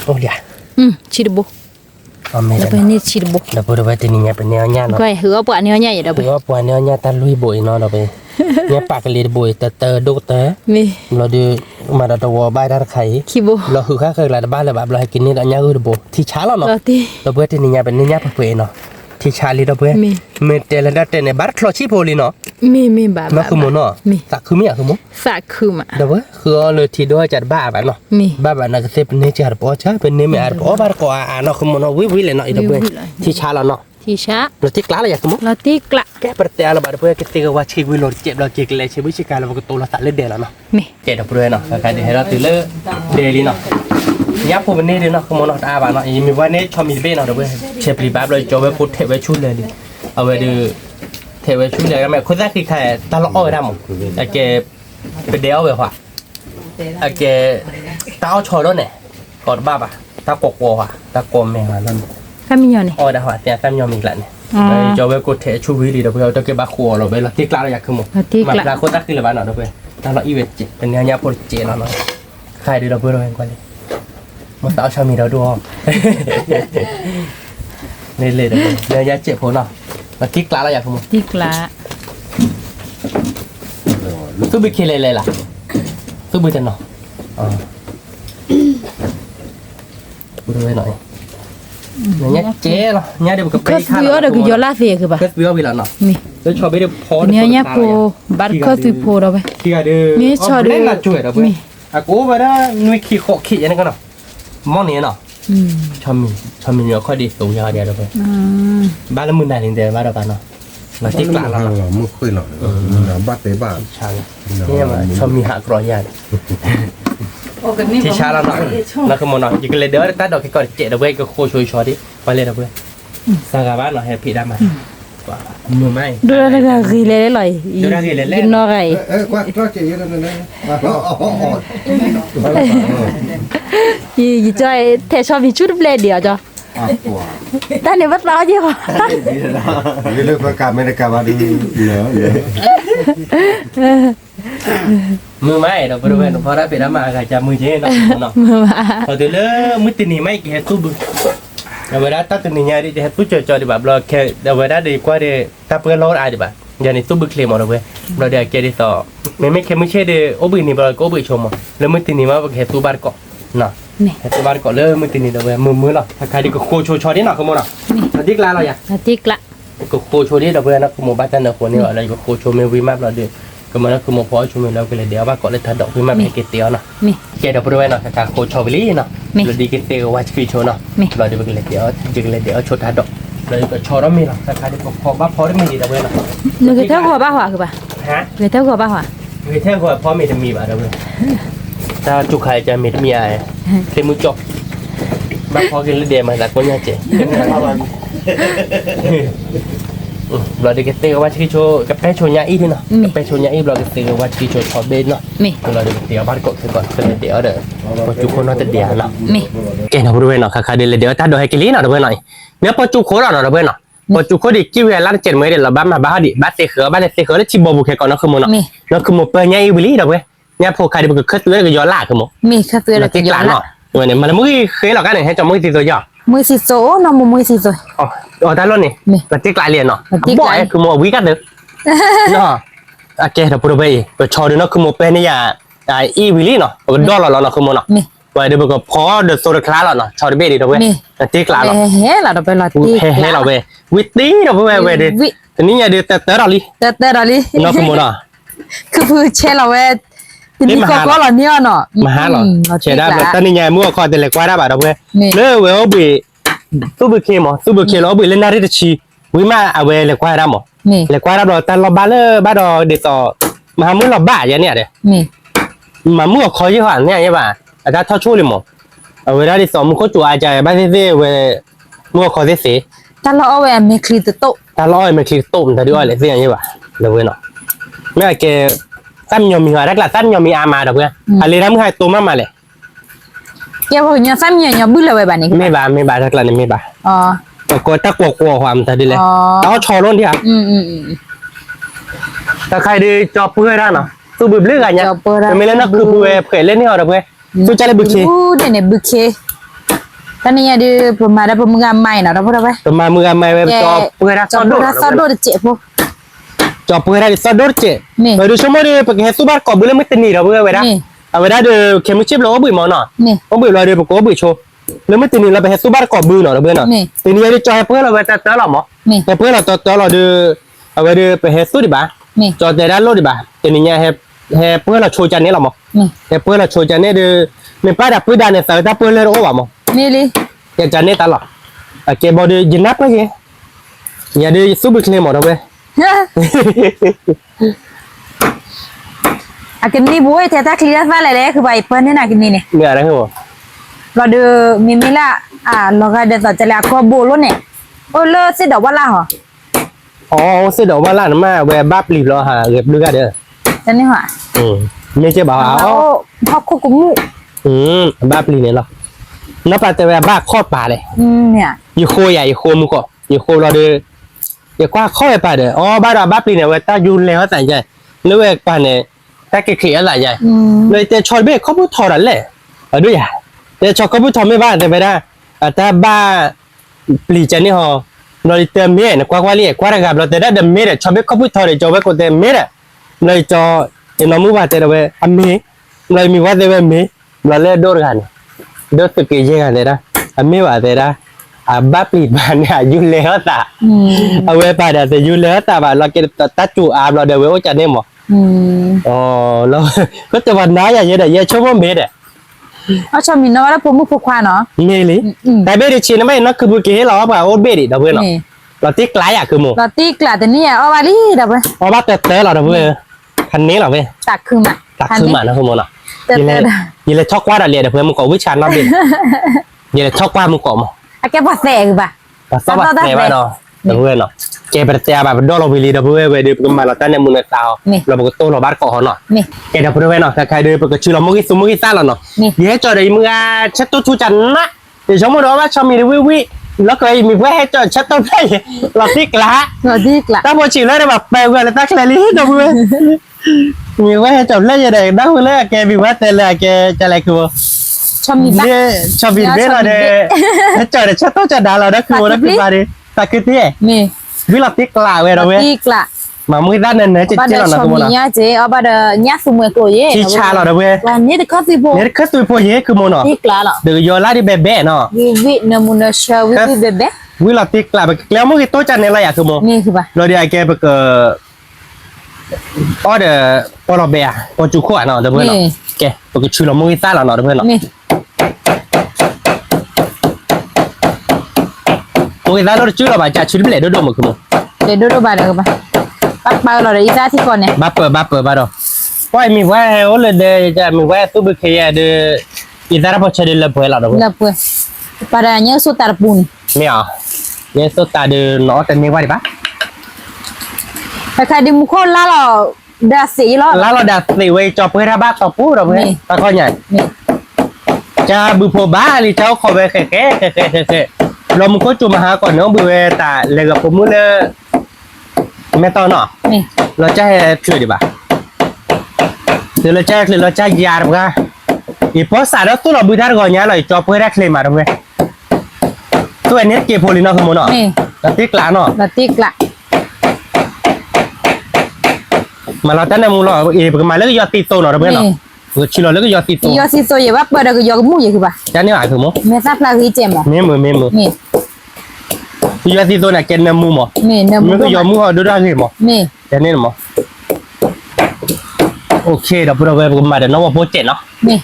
โอ้ย chi de bo อ๋อเมเด la pa ni chi de bo แล้วพูดว่าที่นี่เป็นเนื้อยากเนาะ quay hứa bọa nhớ nhảy đó เพราะว่าปวดเนื้อยากตาลุยบ่อยเนาะเราไปเนี่ยปากเลยบ่อยแต่ดูแต่ mi เราดูมาดัตัวใบด้านไข่ khi bố เราคือข้าเคยหลายบ้านเลยแบบเราให้กินนี่เราเนี่ยคือบ่ที่ช้าแล้วเนาะ lo ti เราเพื่อที่นี่เป็นนี่เพื่อเนาะที่ชาลีเราเพื่อ มี เมเตลดัตเนี่ยบาร์คลอชิโพลีเนาะ mi bà นั่นคือมันเนาะ มี สักคือมีอะคือมั้ง xạ khử mà เดี๋ยวคือเลยที่ด้วยจัดบ้าแบบเนาะ mi บ้าแบบนั้นก็เซเป็นเนื้อจัดปอช่เป็นเนื้อไม่อาร์ปอบาร์กอ่าเนาะคือมันเนาะวิเลยเนาะอีเด้อที่ชาแล้วเนาะ thì xá เราที่กล้าเลยอย่างคือมั้ง lo ti lạ แกประเดี๋ยวเราแบบเพื่อก็ตีกันว่าชีวิตเราเจ็บเราเจ็บเลยชีวิตชิการเราก็โตเราตัดเลือดเดือดแล้วเนาะ mi เจ็บเพื่อนเนาะการที่ให้เราตื่นเลือดเดือดลีเนาะยับพวกนี้เลยเนาะคือมันเนาะอาบ้านเนาะยังมีวันนี้ชอบมีเบ้เนาะเด้อเว้ยเชฟรีบ้าเลยจะไว้พูดเทไว้ชุดเลยเอาไว้ดูเทไว้ชุดเลยก็แม่คนแรกคือใครตลอดอ้อยดำแต่แกเป็นเดียวแบบว่าแกตาเอาชอแล้วเนี่ยกอดบ้าป่ะตากกวัวป่ะตากลมแม่มานั่น cái mi nhỏ này อ้อยดำว่ะแต่แฟมยอมอีกแล้วเนี่ยจะไว้กูเทชุดวิลีเด้อเพื่อนจะเก็บบ้าครัวเราไปละที่กลางเราอยากคือหมด lo ti มา lạ ลาคนตักคือเลยบ้านเนาะเพื่อนตลอดอีเวนต์เป็นเนื้อเนื้อโปรเจเนาะใครดูเราเพื่อนเราเองกว่าเลยมาสาวชามีเราดูเนี่ยเลยเด้อเนื้อเนื้อเจ็บพอเนาะมาที่กลางเราอยากคือหมด ti lạ สู้บิเคเลยล่ะสู้บิจันเนาะอ๋อดูด้วยหน่อยเนื้อเจ๊เนาะเนื้อเดี๋ยวกับ cất bữa được cái gió lá về cái bà เกิดวิววิลาเนาะ mi แล้วชอบไปเดี๋ยวพอ nhớ nhá po bắt cất thì po đâu vậy ที่ก็เด้อ มีชอบด้วย เล่นละช่วยเราเพื่อนอ่ะกูไปได้นุ้ยขี้โคขี้ยังไงกันเนาะมองนี่เนาะ ชอบมีเนื้อค่อยดีสูงยาวเดียวเลย บ้านละมือไหนถึงเดียวบ้านเราบ้านเนาะมาที่กลางเรา เราไม่ค่อยหรอกเราบัดในบ้าน ช้างนี่มาชอบมีหักรอยยานที่ช้าเราเนาะเราคือมันเนาะอยู่กันเลยเดี๋ยวตัดดอกก่อนเจ๊เราเว้ยก็โคช่วยชอดิไปเลยเราเว้ยสร้างบ้านเนาะให้พี่ได้มามือไม่ đưa ra cái gì lấy lại đưa ra gì lấy cái nó cái กว่าก็จะเยอะนั่นนะ gì cho thế cho mình chút lên điều cho ตัว ta này bắt bao nhiêu นี่เรื่องประกาศไม่ได้กลับมาดูเหลือ มือไม่เราไปดูเว้ยพอได้พี่ได้มาก็จะมือเจ๊เนาะเนาะ เอาเดี๋ยวเลยมือตีนี่ไม่กี่เห็ดตู้บึเดี๋ยวเวลาตัดตีนี่เนี่ยดิเห็ดตู้จ่อๆดิแบบเราแค่เดี๋ยวเวลาดีกว่าดิถ้าเพื่อนเราได้ดิแบบอย่างนี้ตู้บึเคลมเอาเลยเราเดี๋ยวแกดิต่อไม่แค่ไม่ใช่เดี๋ยวโอบึนี่เราก็โอบึชมอ่ะแล้วมือตีนี่มาเห็ดตู้บาร์ก็เนาะเห็ดตู้บาร์ก็เลยมือตีนี่เดี๋ยวมือเนาะถ้าใครดิก็โคโชชอดิเนาะขโมยเนาะดิกลาเราอย่า là tiếc lạ ก็โคโชดิเดี๋ยวเวลาขโมยบ้านแต่ละคนนี่อะไรก็โคโชไม่วิมาเราดิก็มันก็ขโมยพอชมเราก็เลยเดี๋ยวว่าก็เลยทัดดอกวิมาให้เกตียวเนาะ mi เดี๋ยวไปดูเนาะถ้าโคชอบไปลีเนาะเราดีกันเตะว่าจะคือโชว์เนาะเราดีไปเลยเดี๋ยวจะเลยเดี๋ยวโชว์ทัดดอกเราก็โชว์แล้วมีเนาะถ้าใครที่พอบ้าพอได้มีดีแล้วเว้ยเนาะ người theo hòa ba hòa cái bà ฮะ người theo hòa ba hòa คือแท้ก็พอมีจะมีแบบเว้ยถ้าจุกใครจะมีมีอะไรเต็มมือจบบ้าพอกินแล้วเดี๋ยวมาแล้วก็ยังเจ๋ เราได้เตะว่าที่โชกับแป้โชญาอีที่เนาะกับแป้โชญาอีเราได้เตะว่าที่โชชอบเบนเนาะ มี เราได้เตะบ้านกดก่อนเดี๋ยวเด้อพอจุคนน่าจะเดี๋ยวเนาะ มี เก่งนะบริเวณเนาะค่ะเดี๋ยวถ้าโดยให้กินลีเนาะบริเวณหน่อยเนี่ยพอจุคนเนาะบริเวณเนาะพอจุคนดิกิ้วล้านเจ็ดเมื่อเดี๋ยวเราบ้านมาบ้านดิบ้านเตะเขือบ้านเตะเขือแล้วชิบบุกแค่ก่อนเนาะคือมันเนาะแล้วคือมันเปิดยาอีวิลี่เด้อเว้ยเนี่ยพอใครดิบุกขึ้นเลยก็ย้อนล่าคือมัน มีคาเฟ่ เรา แล้ว ติดหลานเนาะเนี่ยมันมือเคยหรอกกันเนี่ยให้จอมือตีตัวย่อ มือสิโซน้องมือสิโซ อ๋อท่านรถนี่เราติดหลายเรียนเนาะบ่อยคือมันวิกันเด้อเนาะโอเคเดี๋ยวพูดไปไปชอดูเนาะคือมันเป็นเนี่ยอีวิลี่เนาะก็ดอลเราเนาะคือมันเนาะ มี ว่าเดี๋ยวก็พอเดอะโซลคลาสเนาะชอเบดีเด้อเว้ยติดหลานเนาะ เฮ้เราไปเราตี ให้เราเว้ยวิตี้เราเว้ยเด้อทีนี้เนี่ยเดี๋ยวแต่เราลิ แต่เราลิ เนาะคือมันเนาะ คือพูดเชเราเว้ยทีนี้ก็เราเนี่ยเนาะ มาหาหรอเชื่อได้แบบตอนนี้ไงมั่วคอแต่เล็กกว่าได้ป่ะเราเว้ยเลิกเว้ยบีตู้บุเคมั้งตู้บุเคเราบีเล่นนาฬิกาชีวิมาเอาเว้ยเล็กกว่าได้มั้ง นี่ เล็กกว่าได้เราแต่เราบ้าเลยบ้าเราเดี๋ยวต่อมาหามั่วเราบ้าอย่างเนี้ยเด้ นี่ มามั่วคอยยี่ห้อเนี่ยใช่ป่ะอาจจะทอดชูเลยมั้งเอาเวลาเดี๋ยวต่อมันก็จู่อาจจะบ้าเซ่เว้ยมั่วคอยเซ่ ถ้าเราเอาไว้มีคลีตโต ถ้าร้อยมันคลิกตุ่มแต่ด้วยอะไรเสียใช่ป่ะเดี๋ยวเว้ยเนาะไม่ว่าแกสั้นยอมมีอะไรกันสั้นยอมมีอามาเดี๋ยวเว้ยอะไรนะมึงให้ตัวมาเลย แกบอกเนี่ยซ้ำเนี่ยบื้อเลยไว้บ้านนี้ ไม่บาทักละนี่ไม่บา อ๋อ แต่ก็ตะกลัวความแต่ดีเลยเอาชอล้นที่อ่ะ แต่ใครดีจอบเพื่อได้เนาะสู้บึ้บเรื่องอะไรเนี่ยแต่ไม่เล่นนักคือเพื่อเผยเล่นนี่เหรอเพื่อสู้ใจเลยบึ้บชี เนี่ยบึกเคตอนนี้ดิประมาณได้ประมาณใหม่เนาะเราพูดได้ไหม แต่มามือไม่ไปจอบเพื่อได้ จอบซอดโดดเจ็บพวก จอบเพื่อได้ซอดโดดเจไปดูชั่วโมงดีไปแค่สู้บ้านกอบบึ้บเล่นไม่ตีนี่เหรอเพื่อไปได้เอาไปได้เดี๋ยวเข้มชิบเราบึ้บมอเนาะ นี่ ก็บึ้บเราเดี๋ยวปกติบึ้บโชว์แล้วไม่ตีนี่เราไปแค่สู้บ้านกอบบึ้บเนาะเพื่อเนาะตีนี่เราจอยเพื่อเราไปแต่เราหมอแต่เพื่อเราต่อเราเดี๋ยวเอาไปเดี๋ยวไปแค่สู้ดิบ้าจอดแต่ด้านโลดิบ้าตีนี่เนี่ยให้เพื่อเราโชว์จานนี้เราหมอให้เพื่อเราโชว์จานนี้เดี๋ยวไม่ป้าดับเพื่อด้านเนี่ยแต่ถ้าเพื่อเราโอ้บ้าหมอ นี่ลิ ya jane ta lo ke body jinap la ke ya de subu kle mo do be อากินนี่บุ้ยแต่ถ้าคลีร์ฟ้าอะไรเลยคือใบเปิ้ลนี่นะกินนี่เนี่ย me ara ho เราดูมิมิล่าเราก็เดี๋ยวต่อจะแล้วก็โบล้เนี่ยโอ้เลิศสิเดี๋ยวว่าล่ะเหรอ oh se do ma la ma we bab li lo ha ge blu ga de จะนี่หว่า me che ba แล้วพ่อคุกมุ bab li ne lo na pa te we ba khot pa le เนี่ย yi kho ya yi kho mu ko yi kho lo de ya kwa kho pa de oh ba da bab li ne we ta yu le ho san ja le we pa ne ta ke ke ala ja le te chol be kho bu tho da le du ya te chol kho bu tho me ba te be da ta ba pli cha ni ho nó đi tìm mía nó qua li qua ra gặp nó tới đó đầm mía để cho biết có bút thôi để cho biết có tìm mía đấy nơi cho thì nó mua vào tới đâu về ăn mía nơi mình qua tới về mía là lên đốt gần đốt từ kỳ gì này đó ăn mía vào tới đó bắp lịt bàn này du lê hết à về bà để từ du lê hết à và là cái tát chủ là đều với cho nên mà nó có cái vấn nói vậy để cho nó mía đấy เอาชอบมินว่าแล้วผมมุกพกควานเนาะ mía lý tại bên đi chín nó mấy nó cứ bữa kia nó bảo ôn bê đi đâu vậy nóเราติ๊กไลอ่ะคือหมู เราตีกล่ะแต่นี่เอามาดิเดี๋ยวไป เพราะว่าเต๋อเราเว้ยคันนี้เหรอเว้ย ตักคือมา ตักคือหมานะคุณโมเนาะยี่เลยช็อกว่าเราเรียนเพื่อนมึงก่อวิชาน้องดิยี่เลยช็อกว่ามึงก่อมั้ง อะแกพอแสคือป่ะ สวัสดีไหมเนาะเพื่อนเนาะแกเป็นเตียแบบดอลลาร์วิลีเพื่อนเว้ยเดี๋ยวก็มาเราตั้งในมุนเตาเราบอกตัวเราบ้านก่อเนาะแกเดี๋ยวเพื่อนเนาะใครเดี๋ยวก็ชื่อเรามุกิสุมุกิซ่าเราเนาะยี่จอดมึงเช็ดตู้ชูจันนะเดี๋ยวชมว่าว่าชมมีวิแล้วก็มีเพื่อให้จอดชัดต้นได้เราติ๊กละ เราตีกล่ะ ถ้าพอฉีดแล้วแบบแปลว่าแล้วตั้งแค่นี้ดูเพื่อนมีเพื่อให้จบเล่นยังไงได้เพื่อนแกมีว่าแต่ละแกจะอะไรคือ ชอบมีบ้าง เนี่ยชอบบินเบ้เราเนี่ยจอดชัดต้นจะด่าเราได้คือว่าเป็นมาดิตะกี้ที่ นี่ วิลาติ๊กละเว้ยเราเว้ย ตีกล่ะ มามือด้านนั้นเนี่ยจะ บ้าน เจ เด อ ช เรา อบ คือ มี มัน เนี้ยเจ๊เอาบ้านเดเนี้ยสมัยโกย ชีชาเราเว้ย วันนี้เด็กก็สิโบ เนี่ยคือตัวพวกนี้คือมันเนาะ ตีกล่ะเหรอ เดี๋ยวโยล่าดิเบ๊ะเนาะ วิเนมุนเชวิเบเบ้ วิลาติ๊กละแบบแล้วมือตัวจันเนี่ยอะไรอะคือมัน นี่คือป่ะ เราเดี๋ยวแกไปเกิดอ๋อเดี๋ยวพอเราเบียพอจุขวานเนาะเดี๋ยวเพื่อนเนาะแกปกติชื่อเรามือซ่าเราเนาะเดี๋ยวเพื่อนเนาะ นี่ มือซ่าเราชื่อเราแบบจะชื่อเปล่าดูมั้งคือมัน เดี๋ยวดูบ้านเดี๋ยวป่ะปักไปเราเดี๋ยวอีซ่าที่ก่อนเนี่ย บัฟเปอร์บ้าดอว่ามีว่าโอ้เลยเดี๋ยวจะมีว่าตู้บุกเฮียเดี๋ยวอีสานพอเชดิลเลยเพื่อนเราเดี๋ยว แล้วเพื่อปลาเนี้ยสุดตาปูน ไม่เอาเนี่ยสุดตาเดี๋ยวน้องแต่มีว่าดิปะ ใครดิมุคนละหรอดาสีหรอ แล้วเราดัดสิเว้ยจอบเพื่อบ้าต่อปูเราเพื่อตะก้อนใหญ่ นี่ จะบุพบ้าหรือเจ้าขอไปแค่เรามึงก็จุมาหาก่อนเนาะบุเวตาเลยกับผมมือเลยไม่ต้องเนาะ นี่ เราจะให้ช่วยดีป่ะเดี๋ยวเราจะยาร์บกันอีพอสารตัวเราบุตรก่อนเนี่ยเราจอบเพื่อได้เคลมมาเราเว้ยตัวนี้เก็บโพลินอคือมันเนาะ นี่ แล้วติ๊กล้านเนาะ ละติกละ มาเราตั้งแต่มึงเราเอฟกันมาแล้วก็ยอดตีโตเนาะเราเพื่อนเนาะชิลแล้วก็ยอดตีโต ยอสิโซอย่าว่าเปิดก็ยอมูอย่าคือป่ะ จ้านี่หมายคือมั้ง เมซับลาคือเจมอ่ะ เมมือ นี่ ยอดตีโตเนี่ยเกณฑ์นมูมั้ง นี่เนื้อ มันก็ยอมมูเขาดูได้คือมั้ง นี่ จ้านี่มั้งโอเคเดี๋ยวพวกเราไปกันมาเดี๋ยวน้องว่าโปรเจกต์เนาะ นี่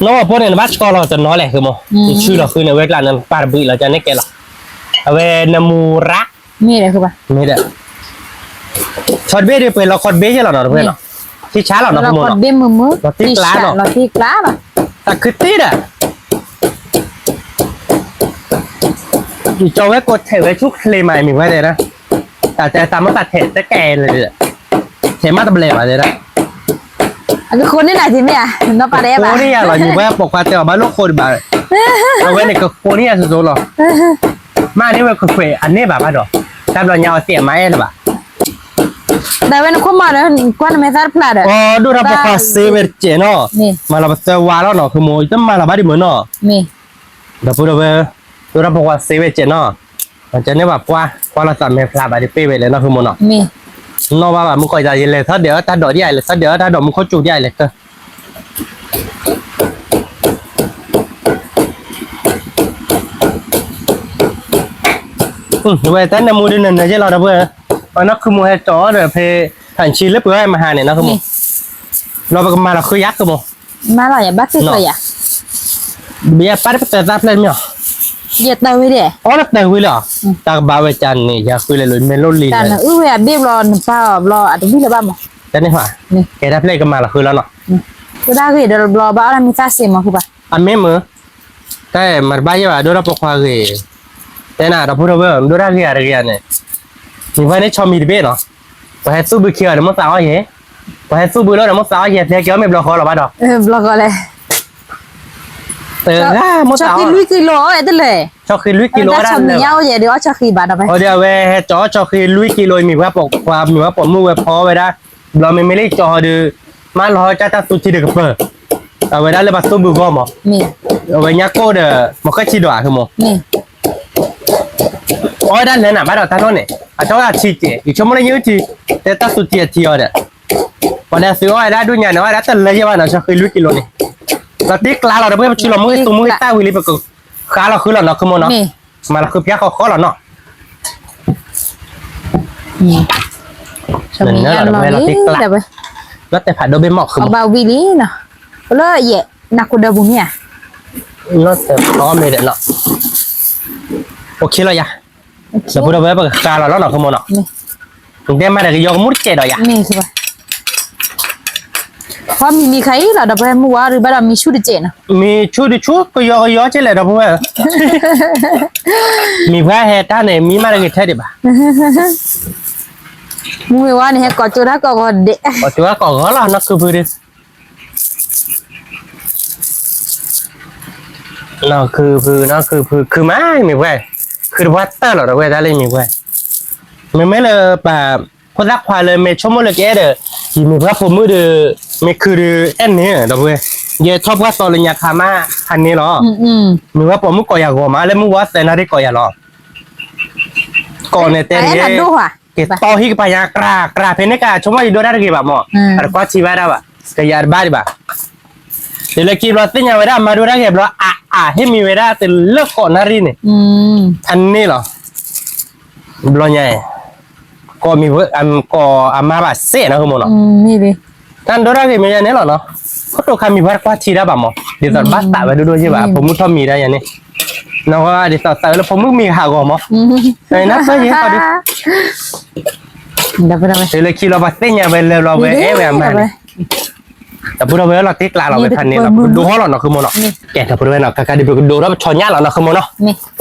น้องว่าโปรเนี่ยบ้านสกอร์เราจะน้อยแหละคือมั้งชื่อเราคือในเวกลานั้นปาร์บีเราจะเนี่ยแกละเอาไว้นมูระ มีอะไรคือป่ะ นี่แหละช็อตเบ้ด้วยเป็นเราคอดเบ้ใช่หรอเนาะเพื่อนเนาะที่ช้าหรอเนาะ เรา คุณโม กด เนาะ เบี้ยมือ เราติกล้าเนอะ เราติกล้าป่ะ แต่คือตีดอ่ะอยู่จอไว้กดเทไว้ชุกเลใหม่มีไว้เลยนะแต่ตามมาตัดเทแต่แกเลยเลยเทมาตะเบลมาเลยนะ อันนี้คนนี่ไหนทีเนี่ยน้องปลาแดง โค ป่ะ นี่อะเราอยู่ว่าปกติเอาบ้านลูกคนแบบเอาไว้ในกับโคนี่อะสุดๆหรอมาเนี่ยว่าคุยอันนี้แบบว่าดอกแต่เราเงาเสียไม้หรือเปล่า แต่เป็นคนมาเนี่ยกวนเมซับพลาดอ่ะ อ๋อดูเราปกติเซเวอร์เจเนาะมาเราเซวาแล้วเนาะคือโมยต้องมาเราบ้านดิเหมือนเนาะ นี่ เดี๋ยวพูดเอาไว้ดูเราบอกว่าเซเวอร์เจเนาะมันจะเนี่ยแบบว่าเราสั่งเมฟลาบาดิเป้ไปเลยเนาะคือโมเนาะ นี่ นอกว่าแบบมึงคอยใจเย็นเลยถ้าเดี๋ยวถ้าดอกใหญ่เลยถ้าเดี๋ยวถ้าดอกมึงเขาจูดใหญ่เลยก็เว้ยแต่ในมูดินเนี่ยใช่เราเพื่อนวันนั้นคือมูให้จ่อเดี๋ยวเพหันชีเล็บเพื่อให้มาหาเนี่ยนะคือมูเราไปมาเราคือยักษ์คือมู มาหล่ออย่าบักซี่เลยอ่ะ เบียร์ปั้นไปแต่ตาเพลนมั้ย เหยียดเตยเด้ อ๋อแล้วแต่คุยเหรอตากบ่าวจันนี่อยากคุยเลยเลยเมโลลี กัน เลย เว้ยเบี้ยรอเปล่ารออัดวิ่งเลยบ้างมั้ง แต่นี่ว่าแกได้เพลงกันมาละคือแล้วเนาะ ก็ได้คือเดี๋ยวรอบ้าแล้วมีซาเสียมาคือป่ะ อันไม่มือแต่มันบ้าอยู่ว่าดูเราปกควาคือแต่น่ะเราพูดว่าดูเราคืออะไรกันเนี่ยมีวันนี้ชอบมีดีเบตเนาะพอให้สู้บุกเขียวเดี๋ยวมันสาวเหี้ยพอให้สู้บุกแล้วเดี๋ยวมันสาวเหี้ยเสียเกี่ยวไม่บล็อกคอหรอบ้าดอก รอก็เลย เตือนมัน ชอบ สาว กินลุยกิโลไอ้ตัวเลย ชอบคือลุยกิโล ถ้า ได้ ชอบ เลย เนี้ยเดี๋ยวชอบกี่บาทเอาไป โอ้เดี๋ยวเว้จอชอบคือลุยกิโลมีว่าปกความมีว่าปกมือไว้พอไว้ได้เราไม่ได้จอดูมาเราจะตัดสุดที่เด็กเปิดเอาไว้ได้เลยบัสตู้บุกก็มั้ง นี่ เอาไว้ยักโก้เด้อมันก็ชิดว่าคือมั้ง นี่ อ๋อด้านนั้นน่ะบ้านเราท่านโน่นเนี่ยอาจจะว่าชีเจอีกชั่วโมงละยืดทีแต่ตัดสุดที่ที่เอาเด้อวันนี้ซื้อไว้ได้ด้วยเนี่ยนะว่าแต่เลยว่าเราจะเคยลุยกิโลนี่เราติ๊กลาเราเพื่อชิลมือตุ้มมือใต้วิลิปก็ขาเราคือเราเนาะคือมั้งเนาะมาเราคือเพี้ยเขาข้อเราเนาะ ชอบเนี้ยเรานี่แต่ไป แล้วแต่ผัดโดเบมอกคือ เอาบาวิลีเนาะเลยเย่นักกุดาบุเนี่ย แล้วแต่พร้อมเลยเด้อเนาะโอเคเลยยะแล้วพูดเอาไว้ปากกาเราแล้วเนาะคือมั้งเนาะ นี่ ถึงได้มาได้ก็ยกมุดเจดอยะ นี่คือป่ะเพราะมีใครเราดับไปมัวหรือบ้านมีชุดเจน มีชุดก็ยอใช่เลยเราพูดว่ามีพระเฮต้าเนี่ยมีมาได้กี่เท่าดิบ่ะ มึงว่าเนี่ยก่อนจุดแล้วก็เด็ก ปัจจุบันก็เขาละนักคือพื้นนั่นคือพื้นนั่นคือพื้นคือไม่มีเว้ยคือวัดเตอร์หรอเว้ยได้เลยมีเว้ยไม่เลยแบบคนรักควายเลยไม่ชมเลยแกเด้อที่มีพระผมมือเด้อไม่คือเอ็นเนี่ยเด้อเว้ยเยชอบว่าตอลิญาคามาอันนี้หรอมีว่าผมมือก่อยากมาแล้วมือว่าแต่นาฬิกอยากหรอก่อนเนี่ยเต้เนี่ยque toh hi pa ya kra phene ka choma do da ke ba mo ar kwa chi ba da ba ke yar ba ba de le ki lo tin ya ba da ma do da ke blo he mi ba da te le ko na ri ne an ni lo blo nya ko mi am ko ama ba se na ho mo no นี่ดิ tan do da ke mi ya ne lo no ko to ka mi ba kwa chi da ba mo de tar ba ta ba do do ji ba po mu tho mi da ya ne nó qua đi tao tao là phong mức mi hạ gồm không? Này nắp tới gì hết đi. Đập vào đây. Thì là khi lo bát nhà về lo về em mà. แต่พูดเอาไว้เราติ๊กลาเราไปทันนี่เราดูห้องเราเนาะคือโมเนาะแกแต่พูดเอาไว้เนาะการดูดูแล้วชอนย่าเราเนาะคือโมเนาะ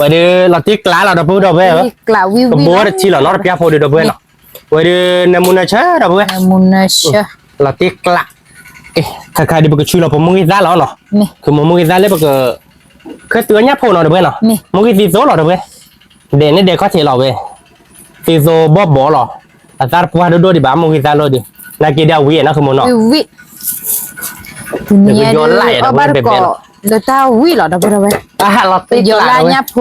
วันนี้เราติ๊กลาเราพูดเอาไว้เหรอ กล่าววิว ก็บัวที่เราเนาะพี่อาพูดเอาไว้เนาะวันนี้นามุนาเช่เราไว้ มุนเช เราติ๊กลาเอ๊ะการดูก็ชื่อเราผมมุ้งด้าเราเนาะคือมุ้งด้าเลยก็เคยตัวย่าพูดเราไว้เนาะมุ้งตีโซ่เราไว้เด่นนี่เด็กเขาเทเราไว้ตีโซ่บ๊อบบ่หรอแต่ตาพูดดูดิบ้ามุ้งด้าเราดินากีเดียววิ่งนะคือโมเนาะ วิเนี่ยเอาบ้านก็เดต้าวิหรอเดี๋ยวไปเราติ๊ก โย ลา ลาญาโพ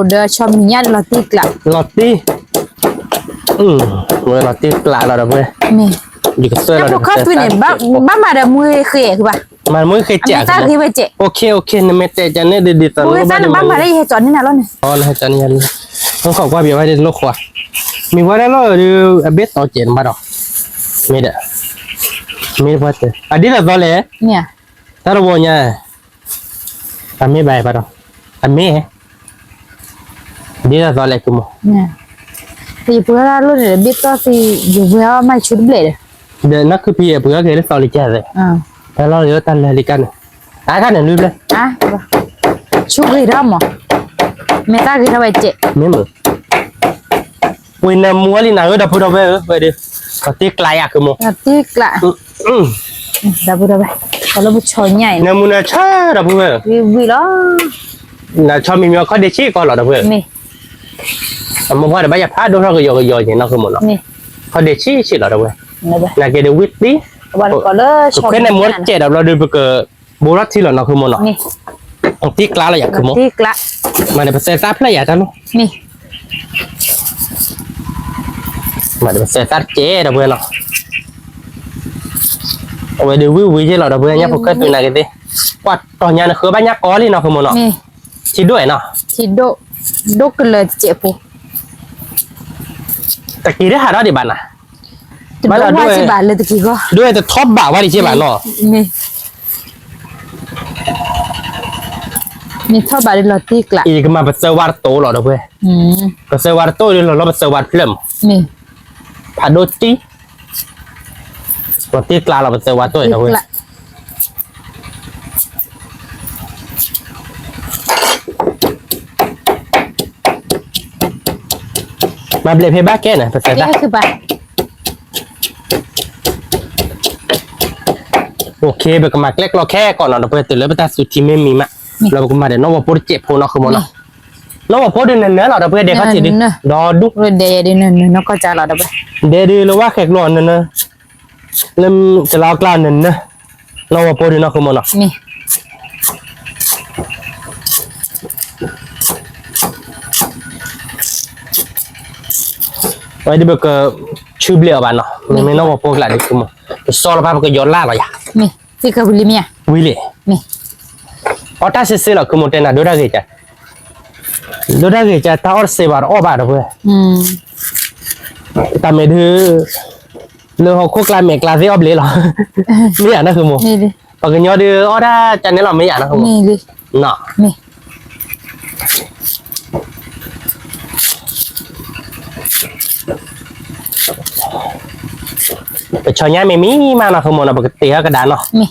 เดชอมิญาลอติกละ ลอตตี้เมื่อลอตตี้กลาเราเว้ย นี่ ดีก็เสื้อ แล้ว เรา พวกเขาตัวเนี่ยบ้ามาเดมือเคยคือป่ะ มันไม่เคย อเม แจ ริ ก กาคือไปเจ๊ โอเคเนี่ยไม่แต่จะเนี่ยดีตอน มือสั้นบ้ามาได้เหตุจอดนี่นะแล้วเนี่ย อ๋อให้จันยันต้องขอว่าเบียร์ให้ได้ลูกขวามีว่าได้แล้วหรือเบ็ดต่อเจนมาดอกมีเด้อมีว่าเจอดีแล้วตอนเลย เนี่ย ถ้าเราบอกเนี่ยอันไม่ใบปะดอกอันไม่ดีแล้วตอนเลยคือมั้ง เนี่ยตีเพื่อรุ่นเนี่ยบิ๊กก็สิอยู่เพื่อไม่ชุดเบลด เดี๋ยวนักคือพี่เพื่อเกิดได้ตอนเลยแก่เลยแต่เราเดี๋ยวตันเลยกันกันเนี่ยลืมเลย อ่ะชุดกี่รอบมั้งเมตากี่รอบไปเจ๊ ไม่เหมือนวันนั้นมัวลีน่าก็ดับพูดเอาไว้ไปดิก็ตีไกลอ่ะคือมั้ง ลอติกละดับไปkalau buconnya ini นามุนาชาดับพูดไว้ วิล้อ น่าชอบมีข้อเดชี่ก่อนหรอดับพูด นี่ มันว่าเดี๋ยวไปพาดูเราก็โยอย่างนั้นคือหมดหรอ นี่ ข้อเดชี่สิหรอดับพูด นะบ่ น่าเกเดวิตดิ วันก่อนเลยช ก็ ม แค่ในมัวเจ็ดเราดูไปเกิดโบราณที่หรอนะคือหมดหรอ นี่ ตีกลาเราอยากคือมั้ง ติกละ มันเป็นเซซับเลยอยากจะรู้ นี่ มันเป็นเซซับเจ๊ดับพูดเนาะเอาไปดูวิวใช่หรอดับพูดเนี่ยพวกเกิดตัวไหนกันดิว่าตอนนี้นะคือบ้านยักษ์ก้อนเลยเนาะคือหมดเนาะ นี่ ที่ด้วยเนาะ ที่โดกันเลยเจ็บปู ตะกี้ได้หาได้ดิบ้านน่ะ บ้านเราด้วยสิบาทเลยตะกี้ก็ ด้วยแต่ท็อปบ่าว่าดิใช่บ้านเนาะ นี่เท่าบาทเลยลอติกละ อีกมาเป็นเซอร์วาร์โตหรอดับพูดเป็นเซอร์วาร์โตหรือเราเป็นเซอร์วาร์ฟิล์ม นี่ พาโดตีเราตีกลาเราเป็นเซอร์วาร์โตนะเว้ย มาเบลเพย์บ้าแกน่ะภาษา นี่ ไทย ก็คือปะ โอเคเบกมาเล็กเราแค่ก่อนเราไปตื่นแล้วไปตัดสุดที่ไม่มีมะเราก็มาเดี๋ยวน้องว่าพูดเจ็บพูนอคือมันนะน้องว่าพูดเนื้อเราเพื่อเด็กเขาจีดิรอดู เดี๋ยวนี่ก็จะรอได้ปะ เดี๋ยวดูแล้วว่าแขกร้อนนั่นนะเริ่มจะลากลานนั่นนะน้องว่าพูดเนื้อคือมันนะ นี่ ไว้ดิเบกชื่อเบลบ้านเนาะไม่น้องว่าพูดอะไรคือมันสอนภาพก็ย้อนล่าไปอ่ะ นี่ที่กับวิลเมีย วิลลี่ นี่ ออต้าเสียแล้วคือมันเต้นดูได้กี่จ้ะถ้าออร์เซบาร์ออบาร์เว้ยแต่ไม่ดื้อเรื่องของโคกลาเมกลาเซียบเลยหรอไม่อยากนะคือโม นี่ดิ ปกติดื้ออ๋อถ้าจันนี่เราไม่อยากนะคือโม นี่ดิ เนาะ นี่ ไปชอยย่าไม่มีมานะคือโมนะปกติก็กระดานเนาะ นี่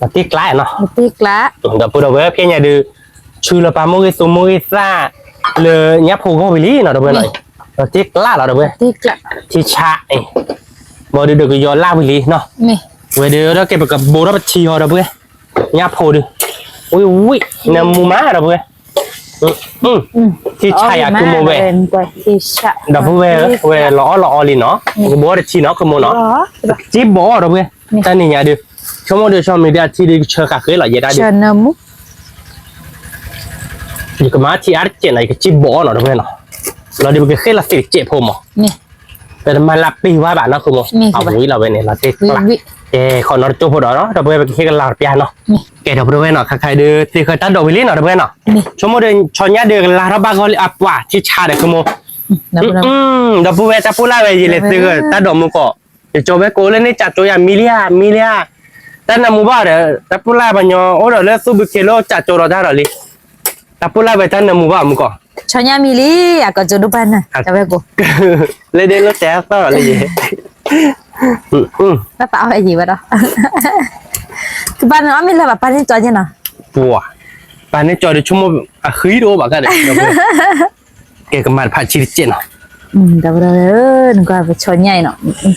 ปกติกลายเนาะ ติกละ เดี๋ยวพูดเอาไว้เพียงอย่าดื้อชื่อละปาโมกิสุโมกิซ่าเลยยับผูกวิลี่เนาะเดี๋ยวไปเลยปกติกล้าเดี๋ยวไป ติกละ ที่ชาไอ้บอดื้อก็ย้อนล่าวิลี่เนาะ นี่ เวเดียวเราเก็บกับโบราณชีฮอร์เบย์ยับพูดอุ้ยน้ำมูมาเบย์ที่ชายอะคือโมเวดับเวล้อลิเนาะโบราณชีเนาะคือโมเนาะจีบอเบย์แต่นี่ยาดูชั่วโมงเดียวชั่วโมงเดียวที่ดิเชื่อกักเลยหรอเยอะได้ดิ ชนมุ อยู่กับมาที่อาร์เจนอะไรก็จีบอเนาะเบย์เนาะเราดิบก็แค่ละสิเจ็บผมอ่ะ นี่ แต่มาลับปีว่าบ้านเนาะคือโมเอาไว้เราเว้ยเนี่ยเราเต็กละขอนอร์จูพอดเนาะเราไปแค่กันลาเปียเนาะแกเดี๋ยวไปเนาะใครเดือที่เคยตัดดอกวิลลี่เนาะเบย์เนาะชั่วโมงเดือนชอนยาเดือนลาระบากอลิอับว่าที่ชาเด็กคือโมดับเบิลจะพูดอะไรยี่เลยซื้อตัดดอกมุกก็จะจบไปโกเลยนี่จัดตัวอย่างมิเลียแต่น้ำมุบ้าเด้อแต่พูดอะไรบ้างเนาะโอ้เดี๋ยวเลือกซูบิเคโลจัดตัวเราได้หรอลิแต่พูดอะไรไปแต่น้ำมุบ้ามุกก็ ชอนยามิลีอยากก็จะดูปันนะจะไปกู เลยเดินรถแจ๊สต่อเลย nó tạo hay gì vậy đó cái bạn nói mình là bạn nên cho như nào wow bạn nên cho được chúng một khí đô bảo cái này cái cái mặt phải chỉ chết nào đâu đâu đừng có phải cho nhảy nó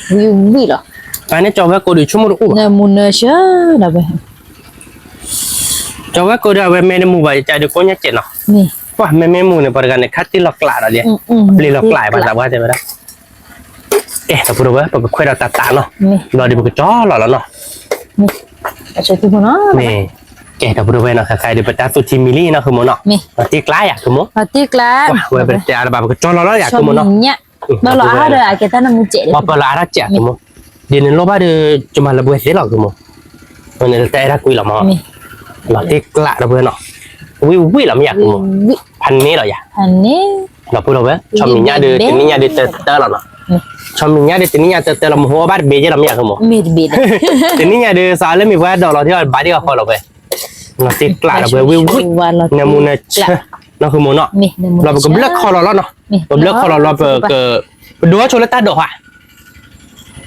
vui rồi bạn nên cho với cô được chúng một u nè muốn nè chứ đâu vậy cho với cô được về mẹ mua vậy chạy được cô nhát chết nào nè wow mẹ mua này bởi cái này khát tí lọc lại rồi đi đi lọc lại bạn làm cái gì vậy đó tập vừa rồi bởi quay đầu tạt nó rồi đi một cái chó lò nó nè cho tôi nó nè tập vừa rồi nó khai đi bởi ta suy mili nó không muốn nó tiếc lái à không muốn tiếc lá vậy bởi ta là bảo cái chó nó à không muốn nó bao lọ rồi cái ta nó muốn chạy bao lọ nó chạy không muốn đi nên lo ba được cho mà là buổi thế là không muốn nên ta ra quy là mà là tiếc lạ đó vừa nó quy là mấy không muốn hành nế rồi à hành nế là vừa rồi cho mình nhà đưa thì mình nhà đưa tơ là nó cho mình nhớ đi tính nhà tớ làm hoa bát bê chứ làm gì không ạ? Tính nhà đi sao lên mình vẽ đồ là thì bán đi khó lắm vậy. Nó tiếc lại là bởi vì nhà mua này nó không muốn nó. Là một cái block khó là nó. Một block khó là bởi cái đũa cho nó tát độ hả?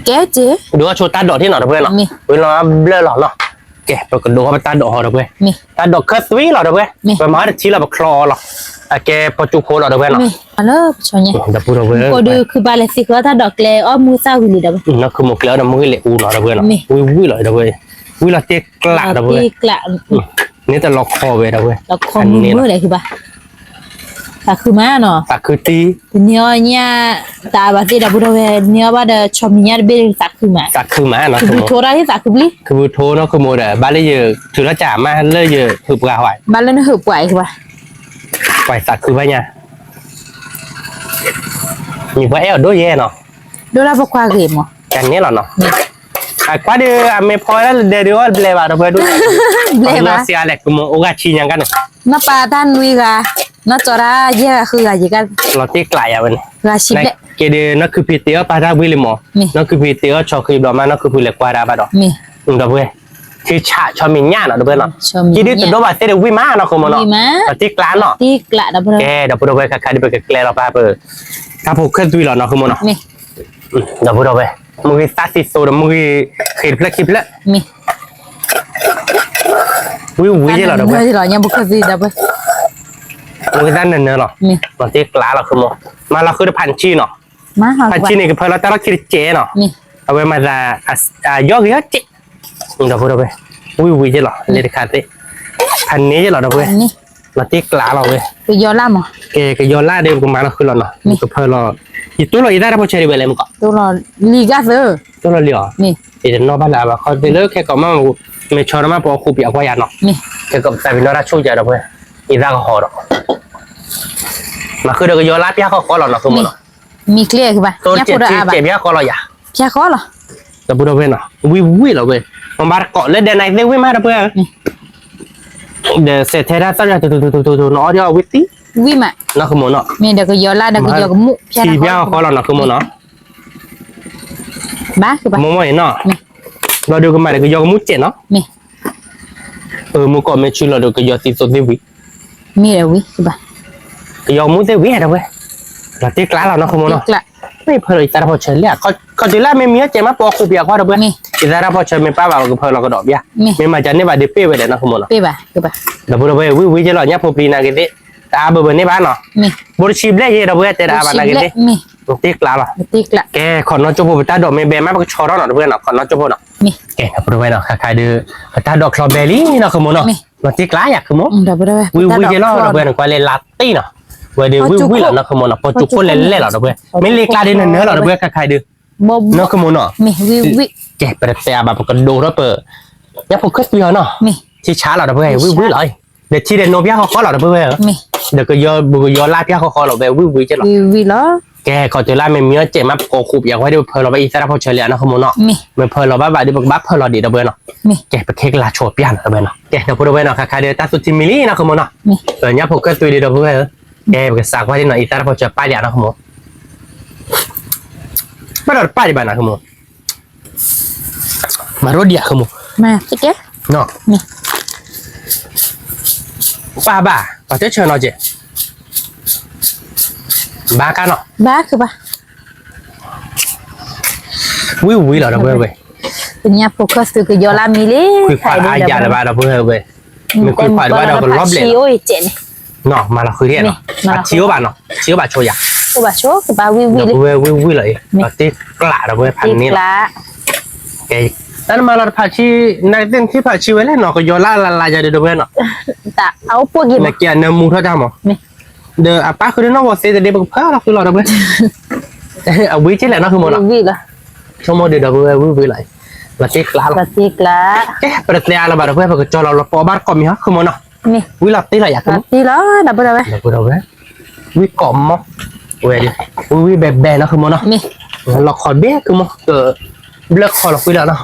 Kéo chứ. Đũa cho tát độ thế nào được vậy nó? Vì nó blur là nó. Kệ, bởi cái đũa tát độ họ được vậy. Tát độ cất túi là được vậy. Và mà chỉ là một claw là. Cái bao chú khô là được vậy nó. Alo, cho nhé. Cô đưa cứ ba lệ xí khứa ta đọc lệ ở mua sao gì đâu. Nó cứ một lỡ nó mới lệ u nó được vậy nó. Vui lại được vậy. Vui là tiếc lạ được vậy. Tiếc lạ. Nếu ta lọc kho về đâu vậy? Lọc kho mưa đấy cứ ba. Ta cứ má nó. Ta cứ tí. Nhớ nha, ta bảo tí đâu đâu về nhớ ba đợt cho mình nhớ bên ta cứ má. Ta cứ má nó. Cứ thua ra thì ta cứ bli. Cứ thua nó cứ mua để ba lấy giờ thử nó trả mà lấy giờ hụp gà hoài. Ba lên nó hụp quậy cứ ba. Quậy ta cứ vậy nha. Như vậy ở đôi dê nó. Đôi là vào qua game mà. Cái này là nó. Quá đi mẹ phơi đó để đứa lê vào đâu vậy đôi. Lê vào. Nó xia lẹ cũng oga chi nhang cái này. Nó pa tan nuôi gà. Nó cho ra dê khư gà gì cả. Nó tiếc lại à bên. Gà xịt đấy. Cái đi nó cứ bị tiêu pa ra vui mò. Nó cứ bị tiêu cho khi đó mà nó cứ bị lẹ qua ra ba đó. Được vậy. Thì trả cho mình nhá nó được không? Chỉ đi từ đó mà sẽ được vui má nó không mà nó. Tiếc lá nó. Tiếc lạ đó bro. Cái đó bro vậy khai đi bởi cái kle nó ba bờ. Các phụ khơi tùy là nó không mà nó. Đó bro vậy. Một cái sát xịt số đó một cái khép lại. Vui chứ là đó vậy. Vui rồi nha bố cái gì đó vậy. Một cái gian nền nữa nó. Nó tiếc lá là không mà. Mà là cứ đượcพัน chi nó.พัน chi này cái phơi là ta nó kia chế nó. Ở bên mà là gió cái hết chế. Đó bro vậy. Vui chứ là lấy được khát đấy.พัน นี้chứ là đó vậy. Nó tiếc lá là vậy. Cái gió lắm à? Cái gió lá đây cũng mà nó khơi là nó. Cái phơi là itu lo ida apa cari beli muka? Itu lo ligas tu. Itu lo lihat. Nih. Itu no bala apa? Kalau dulu kayak kamu mencari apa aku kopi aku ya no. Nih. Kayak kamu tapi nora cuci ada apa? Ida kau horo. Mà cứ được cái gió lá pia kau lo no semua no. Mi clear ke ba? Ya pura apa? Pia kau lo ya. Pia kau lo. Tapi udah benar. Wih lo wih. Membar kau le dan naik wih mana apa? De setera saja tu no dia wih ti. Wih mak. Nó không muốn nó. Mình được cái gió la được cái gió cái mũ. Chỉ biết khó là nó không muốn nó. Bác cái bác. Mua mấy nó. Nó được cái mày được cái gió cái mũ chết nó. Mua còn mấy chú là được cái gió xịt số tiêu vị. Mi là quý cái bác. Cái gió mũ tiêu vị đâu vậy? Là tiếc lá là nó không muốn nó. Tiếc lá. Mấy phơi ta bao trời lẽ. Có chỉ là mấy miếng chém mà bỏ khu bia qua đâu vậy? Thì ra bao trời mấy ba vào cái phơi là cái đỏ bia. Mấy mà chén này bà đi pê về để nó không muốn nó. Pê bà cái bác. Là bữa vậy quý chứ là nhá phô pin là cái đấy. Ta bữa này bán nó. Bữa chim lấy gì đâu vậy? Tera bán là cái đấy. Tiếc lá là. Tiếc lá. Cái còn nó cho bố ta đổ mấy bé má cái chó đó nó bữa nào còn nó cho bố nó. Cái bữa vậy nó khai đưa ta đổ strawberry nó không muốn nó tiếc lá ya không muốn. Vui chứ nó bữa nó quay lên latte nó. Vậy thì vui là nó không muốn nó, có chụp con lên là nó bữa. Mấy ly lá đi nữa là nó bữa khai đưa. Nó không muốn nó. Cái bữa ta bà cái đồ đó bữa. Nhá phụ cất vừa nó. Chỉ trả là nó bữa vui lại. Để chi để nộp giá khó là nó bữa. Được cái giờ la pia khó là về vui chứ là. Vui đó. Cái còn từ la mình nhớ chạy mắt cổ khụpอย่างไว้ดูเพลเราไปอีสานพอเฉลี่ยนะขโมยเนาะมันเพลเราบ้าดิบักเพลเราดีดับเบิลเนาะแกไปเค้กลาโชว์ปียนดับเบิลเนาะแกเดี๋ยวพูดดับเบิลเนาะค่ะเดี๋ยวตาสุดที่มิลลี่นะขโมยเนาะเนี่ยพวกก็ตัวดีดับเบิลแกไปสักไว้ที่หน่อยอีสานพอเฉลี่ยป้ายนะขโมยมาเราป้ายบ้านนะขโมยมารถเดียขโมยมาสิแกเนาะป้าบ้าป้าจะเชิญเราเจบ้ากันเนาะบ้าคือบ้า วิเหรอเราเพื่อนเว้ย punya fokus tu ke jualan milih คุยควายอาญาอะไรบ้างเราเพื่อนเว้ยมันคุยควายว่าเราก็รอบเลย oi cek ni เนาะมาเราคุยเรียนเนาะชิวบ้านเนาะชิวบ้านโชยา tu ba show ke ba wi เรา ni เว้ยวิเลยเราตีกล้าเราเว้ยพันนี้แหละ lah แกนั่นมาเราผ่าชีในเต้นที่ผ่าชีไว้แล้วเนาะก็โยล่าลายจะเดือดเว้ยเนาะ tak au pun ใน gimana เกียร์เนื้อมูเท่าจ้ามั้ง นี่ เดี๋ยวป้าคือน้องว่าเสียแต่เดี๋ยวเพิ่มเราคือเราเว้ยเอาวิจิแหละเนาะคือหมดเนาะ wi lah ชั่วโมงเดียวเว้ยวิเลยเราตีกล้าเรา batik lah แกประเดี๋ยวเราบ้านเว้ยเพราะก็จอเราปอบ้านก็มีฮะคือหมดเนาะ ni วิเราตีอะไรอยากกัน batik lah dah berapa weh เราพูดเอาไว้วิกอมมั้งเว้ยดิวิแบบแบนนะคือมั้งเนาะ ni เราขอเบี้ยคือมั้งเกิดเลือกขอเราคุยแล้วเนาะ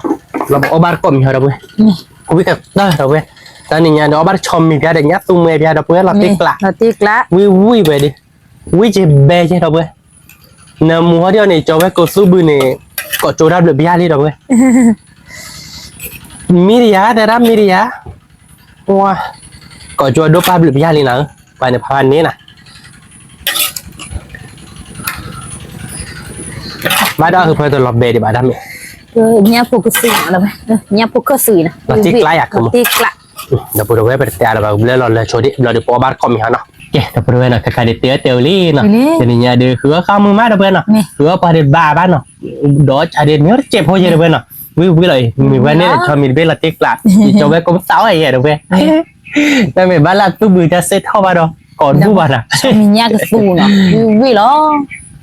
เราเอาบาร์กอมเหรอเว้ย ni วิกับได้เหรอเว้ยตอนนี้เนี่ยเอาบาร์ชอมมีเพียงแต่เนี้ยตุ้มเมียเพียงเราเว้ยเราติดกละ batik lah วิไปดิวิจะแบใช่เราเว้ยเนื้อหมูเขาเดียวนี่จะเว้ยก็สู้บืนนี่ก็โจดับเลยเบี้ยนี่เราเว้ยมีเดียแต่รับมีเดียว้าก็โจดับภาพเลยเบี้ยนี่นะไปในพันนี้นะบ้านเราคือเพื่อนตัวล็อบเบย์ดีบ้านเราเนี่ย nya fokus lah weh nya fokus ni batik lah ya kamu batik lah เดี๋ยวพูดเอาไว้ไปแต่เราแบบเราเลยโชว์ดิเราเดี๋ยวปอบาร์คอมมีฮะเนาะเดี๋ยวพูดเอาไว้นะคล้ายๆเตี้ยลี่เนาะเดี๋ยวนี้เดี๋ยวคือข้ามือมาเดี๋ยวเพื่อนเนาะคือพอเดี๋ยวบ้าบ้านเนาะดอชาเดี๋ยวนี้เจ็บหัวเยอะเดี๋ยวเพื่อนเนาะวิเลยมีวันนี้ชอบมีเบลติกละจะไว้ก็เสาไอ้เหี้ยเดี๋ยวเพื่อนแต่ไม่บ้านละตู้มือจะเซ็ตเข้ามาเนาะก่อนผู้บ้านอ่ะ nya ke su no wi lo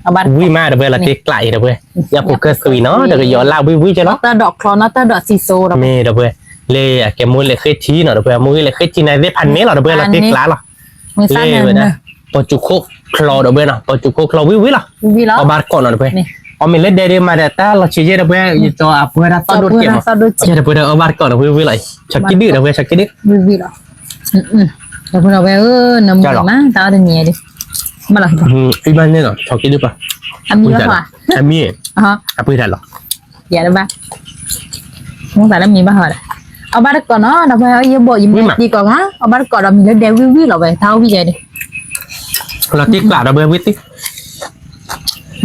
abar วิมาเดี๋ยวเพื่อนละติกไกลเดี๋ยวเพื่อนอย่าโฟกัสคุยเนาะเดี๋ยวก็ย้อนเล่าวิจะเนาะ ta dok klon ta dok siso dah เมย์เดี๋ยวเพื่อนเลยอะแกมุ้ยเลยเคยทีเนาะเดี๋ยวเพื่อนมุ้ยเลยเคยทีในได้พันนี้เนาะเดี๋ยวเพื่อนละติกละหรอ mui เล่ sana ไปนะ nah ปจุโคคลอเดเบนะปจุโคคลอวิล่ะ wi lo เอาบาร์ก่อนเดเบเอามีเล็ดเดย์มาเดต้าเราชี้เดเบยจออัพเวลาตอนโดนเก็บอ่ะเดเบเอาบาร์ก่อนวิเลยชักกิดื้อเดเบชักกิดื้อ wi lo dah pun dah nemu mah ta ada ni dia malah อีบ้านเนี่ยเนาะชักกิดื้อป่ะ ami lah ha อามี ha อ่ะพูดได้หรอ ya dah ba mong ta mi ba ha abar ko no dah ba ye bo yim di ko ha abar ko dah mi le de wi lo ba tao wi je đi เราติ๊กกล่าวเดเบวิติ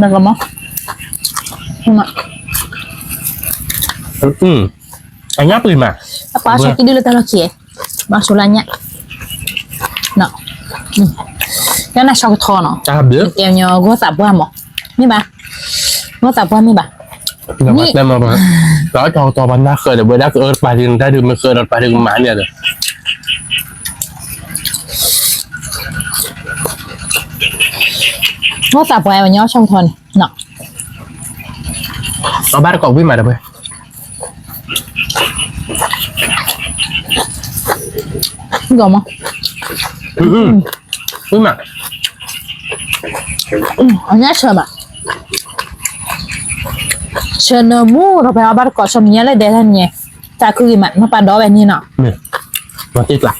dah ko mo ma อันนี้ปืนมา apa sakit dulu ta lo kie masulahnya no yang nak syok thon no จ้าเดือด em nyo go sa bua mo mi ba go sa bua mi ba นี่ได้มาแล้วจองตัวบรรดาเคยเดเบได้เออไปถึงได้ดูมันเคยไปถึงหมาเนี่ยเลย go sa bua em nyo syok thon no เอาบาร์ก่อนวิ่งมาเดเบ go mo วิ่งมา anya sha ba chana mu ro ba abar ko som nya le de than nye ta ku gi mat ma pa do ba ni no เนี่ยเราติ๊กละ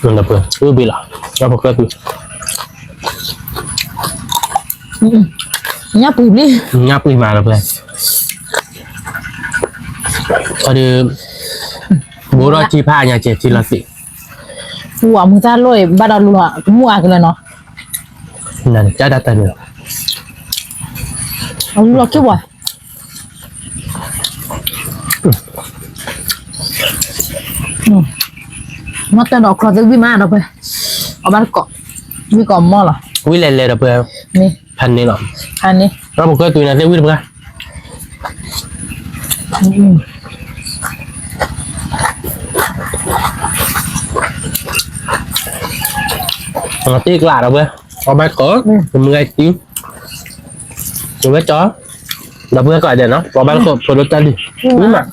นั่นแหละเพื่อนวิล่ะเราพอเคย nya pu ni ngáp đi mà được rồi ở đây bố đó chi pha nhà trẻ chi là gì wa mu ta loi ba da lu mu a ke le no là cha đã tên rồi lu lo ke wa nó ta đọc là vi ma đâu vậy ở bán cọ vi cọ mò là quý lên lên được rồi nè thành này nọ anh đi nó một cái tụi này sẽ quý được ra nó tiếc lạ đâu vậy có mấy cỡ mình ngay tiếng rồi mấy chó đập cái còi để nó có bán cỡ rồi ta đi quý mà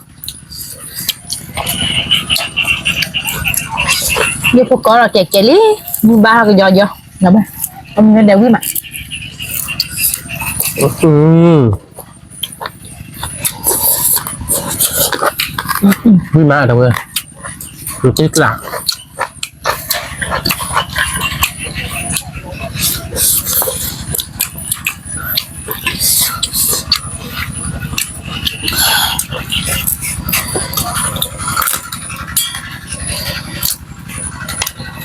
đi phố cọ là kẹt kẹt lý như ba cái giò nè ba ông nghe đều quý mà quý mà đâu vậy rồi tiếc lạ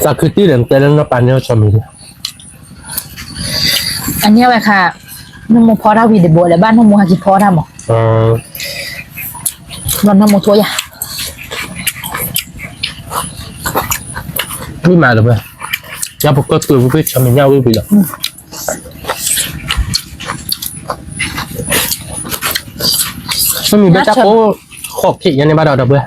sao cứ tí đến tên nó bàn nhau cho mình อันนี้ไว้ค่ะ น้ำมันพอเราวิดีโบเลยบ้านน้ำมันหากินพอทำหรอเราน้ำมันทั่วยา vui mà được rồi ya một cái từ với cho mình nhau vui bây giờ mình biết chắc có khóc chị nhân bắt đầu được rồi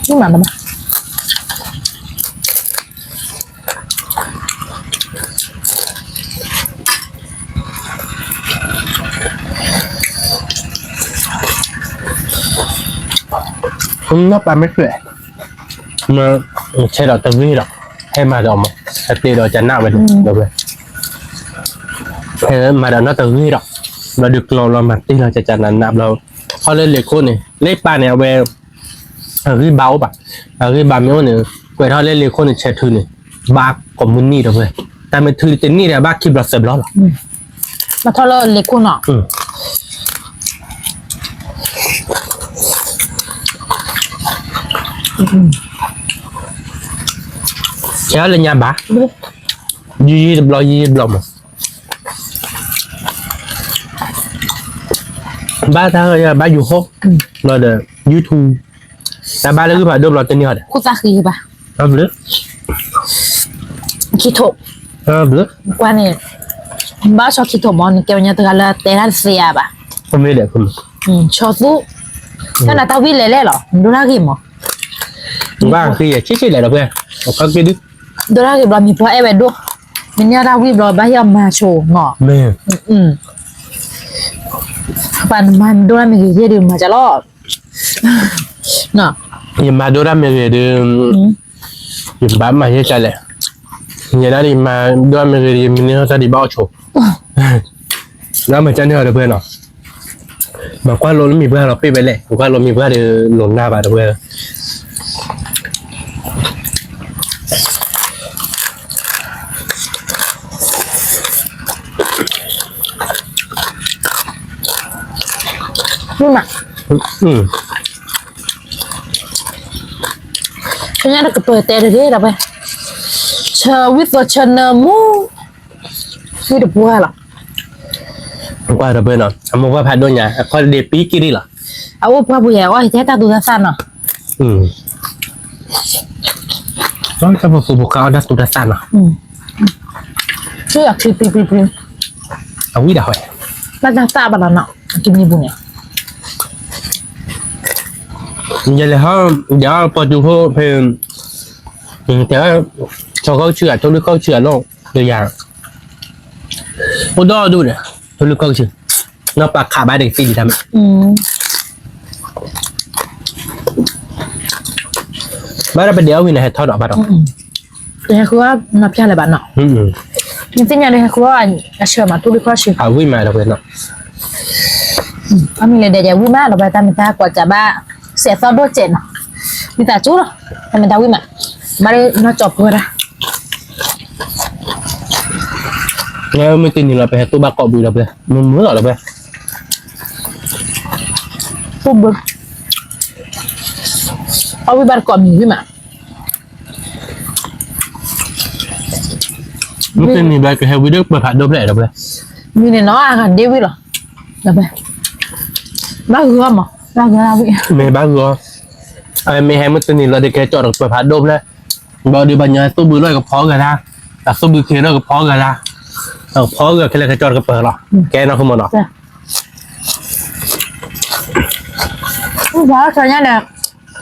nhưng mà nó ba mấy rưỡi mà chơi đào tàu vi đâu hay mà đâu mà tiền đồ chán nào vậy được rồi hay mà đào nó tàu vi đâu là được lo mặt tiền là chán là nạp đâu họ lên liệt khôn này lấy ba này về ở cái báo bà ở cái bà miếu này quay họ lên liệt khôn này chạy thư này ba còn muốn ni đâu vậy tại mình thư tiền ni là ba kịp lọt sập đó mà thôi là lịch cô nọ kéo lên nhà bà duy lo duy lòng mà ba ta ba dù hốt rồi để YouTube ta ba lấy cái bài đơm lọt tên nhờ đấy cô ta khi bà không được khí thổ không được quan này ba cho khí thổ món kêu nhà tôi là tên là xe bà không biết được không cho tú cái là tao biết lẽ lẽ đồ ra gì mà ba khi chết lại được về có cái đứt đồ ra gì mi po em đồ mình nhà tao biết rồi ba giờ mà show ngọ mẹ bạn mình đồ ra mình cái gì mà chả lo nè nhưng mà đồ ra mình về được bán mà hết chạy lại nhà đó thì mà đồ ra mình về mình ra đi bao chỗ đó mà chân được về nó mà qua lối mình về nó đi về lại qua lối mình về thì lối na vào được về nhưng mà cái nhà nó cứ ปิดแต่เรื่อยๆแล้วไปเชอร์วิทย์เชนมูไม่ได้พูดหรอ qua được về nó mà qua phải đôi nhà qua để pí kia đi là เอาว่าพูดใหญ่ว่าแค่ตาดูสั้นเนาะ nó cho một phụ cao đã tụt ra sàn à ชื่ออยากปี เอาวิ่งได้ แล้วจะทราบอะไรเนาะกินนี่บุญเนี่ย vậy là họ giờ có chú họ thì thế cho câu chuyện cho đứa câu chuyện luôn được dạng ô đo đủ nè cho đứa câu chuyện nó bạc khả bài để gì làm bài ra bên đéo vì này thao đỏ bắt đầu เดี๋ยวคือว่านับยาอะไรบ้างเนาะจริงๆอย่างเดียวคือว่าเชื่อมาทุกเรื่องเชื่อ à vui mà đâu bên nó ก็มีเลยเดี๋ยววิ่งมาเราไปตามมิตากว่าจะบ้าเสียซอสด้วยเจนมิตาจุ๊ดตามมิตาวิ่งมาเลยน่าจบเลยนะ nghe mới tin thì là phải tôi ba cọ bùi đâu bên mình muốn ở đâu bên ปุ๊บเอาวิบัติก่อนมีวิ่งมา mới tin thì bài cái heo video bởi phải đốm lại đâu bên มีเนี่ยน้องอาหารเดวิดหรอแล้วไปบ้าเรือมั้งบ้าเรือวิ่ง mẹ ba vừa mẹ hay mới tin thì là để cái chọn được bởi phải đốm đấy bao đi bao nhiêu tôi bùi lại cái phó gà ra là tôi bùi kia nó cái phó gà ra phó gà cái là cái chọn cái bờ rồi cái nó không mà nó เพราะฉะนั้นเนี่ย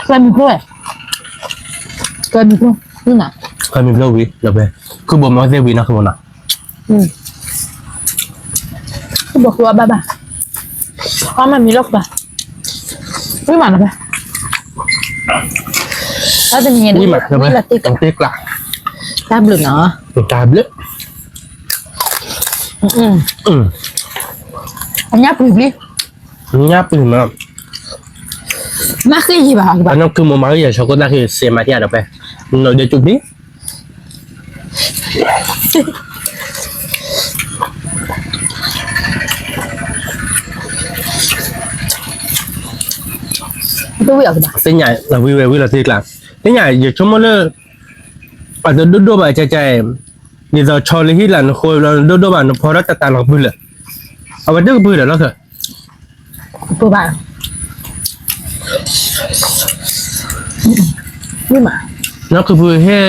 เคยมีเพื่อนนี่นะ เคยมีเรื่องวิเดี๋ยวไปคือบ่มน้อยเซวีนะคือบ่นะ ก็บอกว่าบ้าเพราะมันมีโรคบ้าไม่หมันหรอบ้าแล้วจะมีเงิน นี่มาเดี๋ยวไป ละติ๊ก ต้องติ๊กละ ตามหรือเนาะ ตามเลย อันนี้ปุ๋ยดิ นี่ปืนมา มาคือยี่บ้า อันนั้นคือมันมาอย่างชอบก็ได้คือเสียมาที่เดี๋ยวไปเราเดี๋ยวจุดนี้ tôi hiểu rồi bà เส้นใหญ่เราวิววิวเราติ๊กละ thế nhà giờ chúng nó ở đó đôi bài chạy bây giờ cho lấy hít là nó khôi là đôi bài nó phô ra tạt nó bựเลยเอาไปดึกบึเลยแล้วเถอะ bữa bạn nhưng mà นั่นคือพูดให้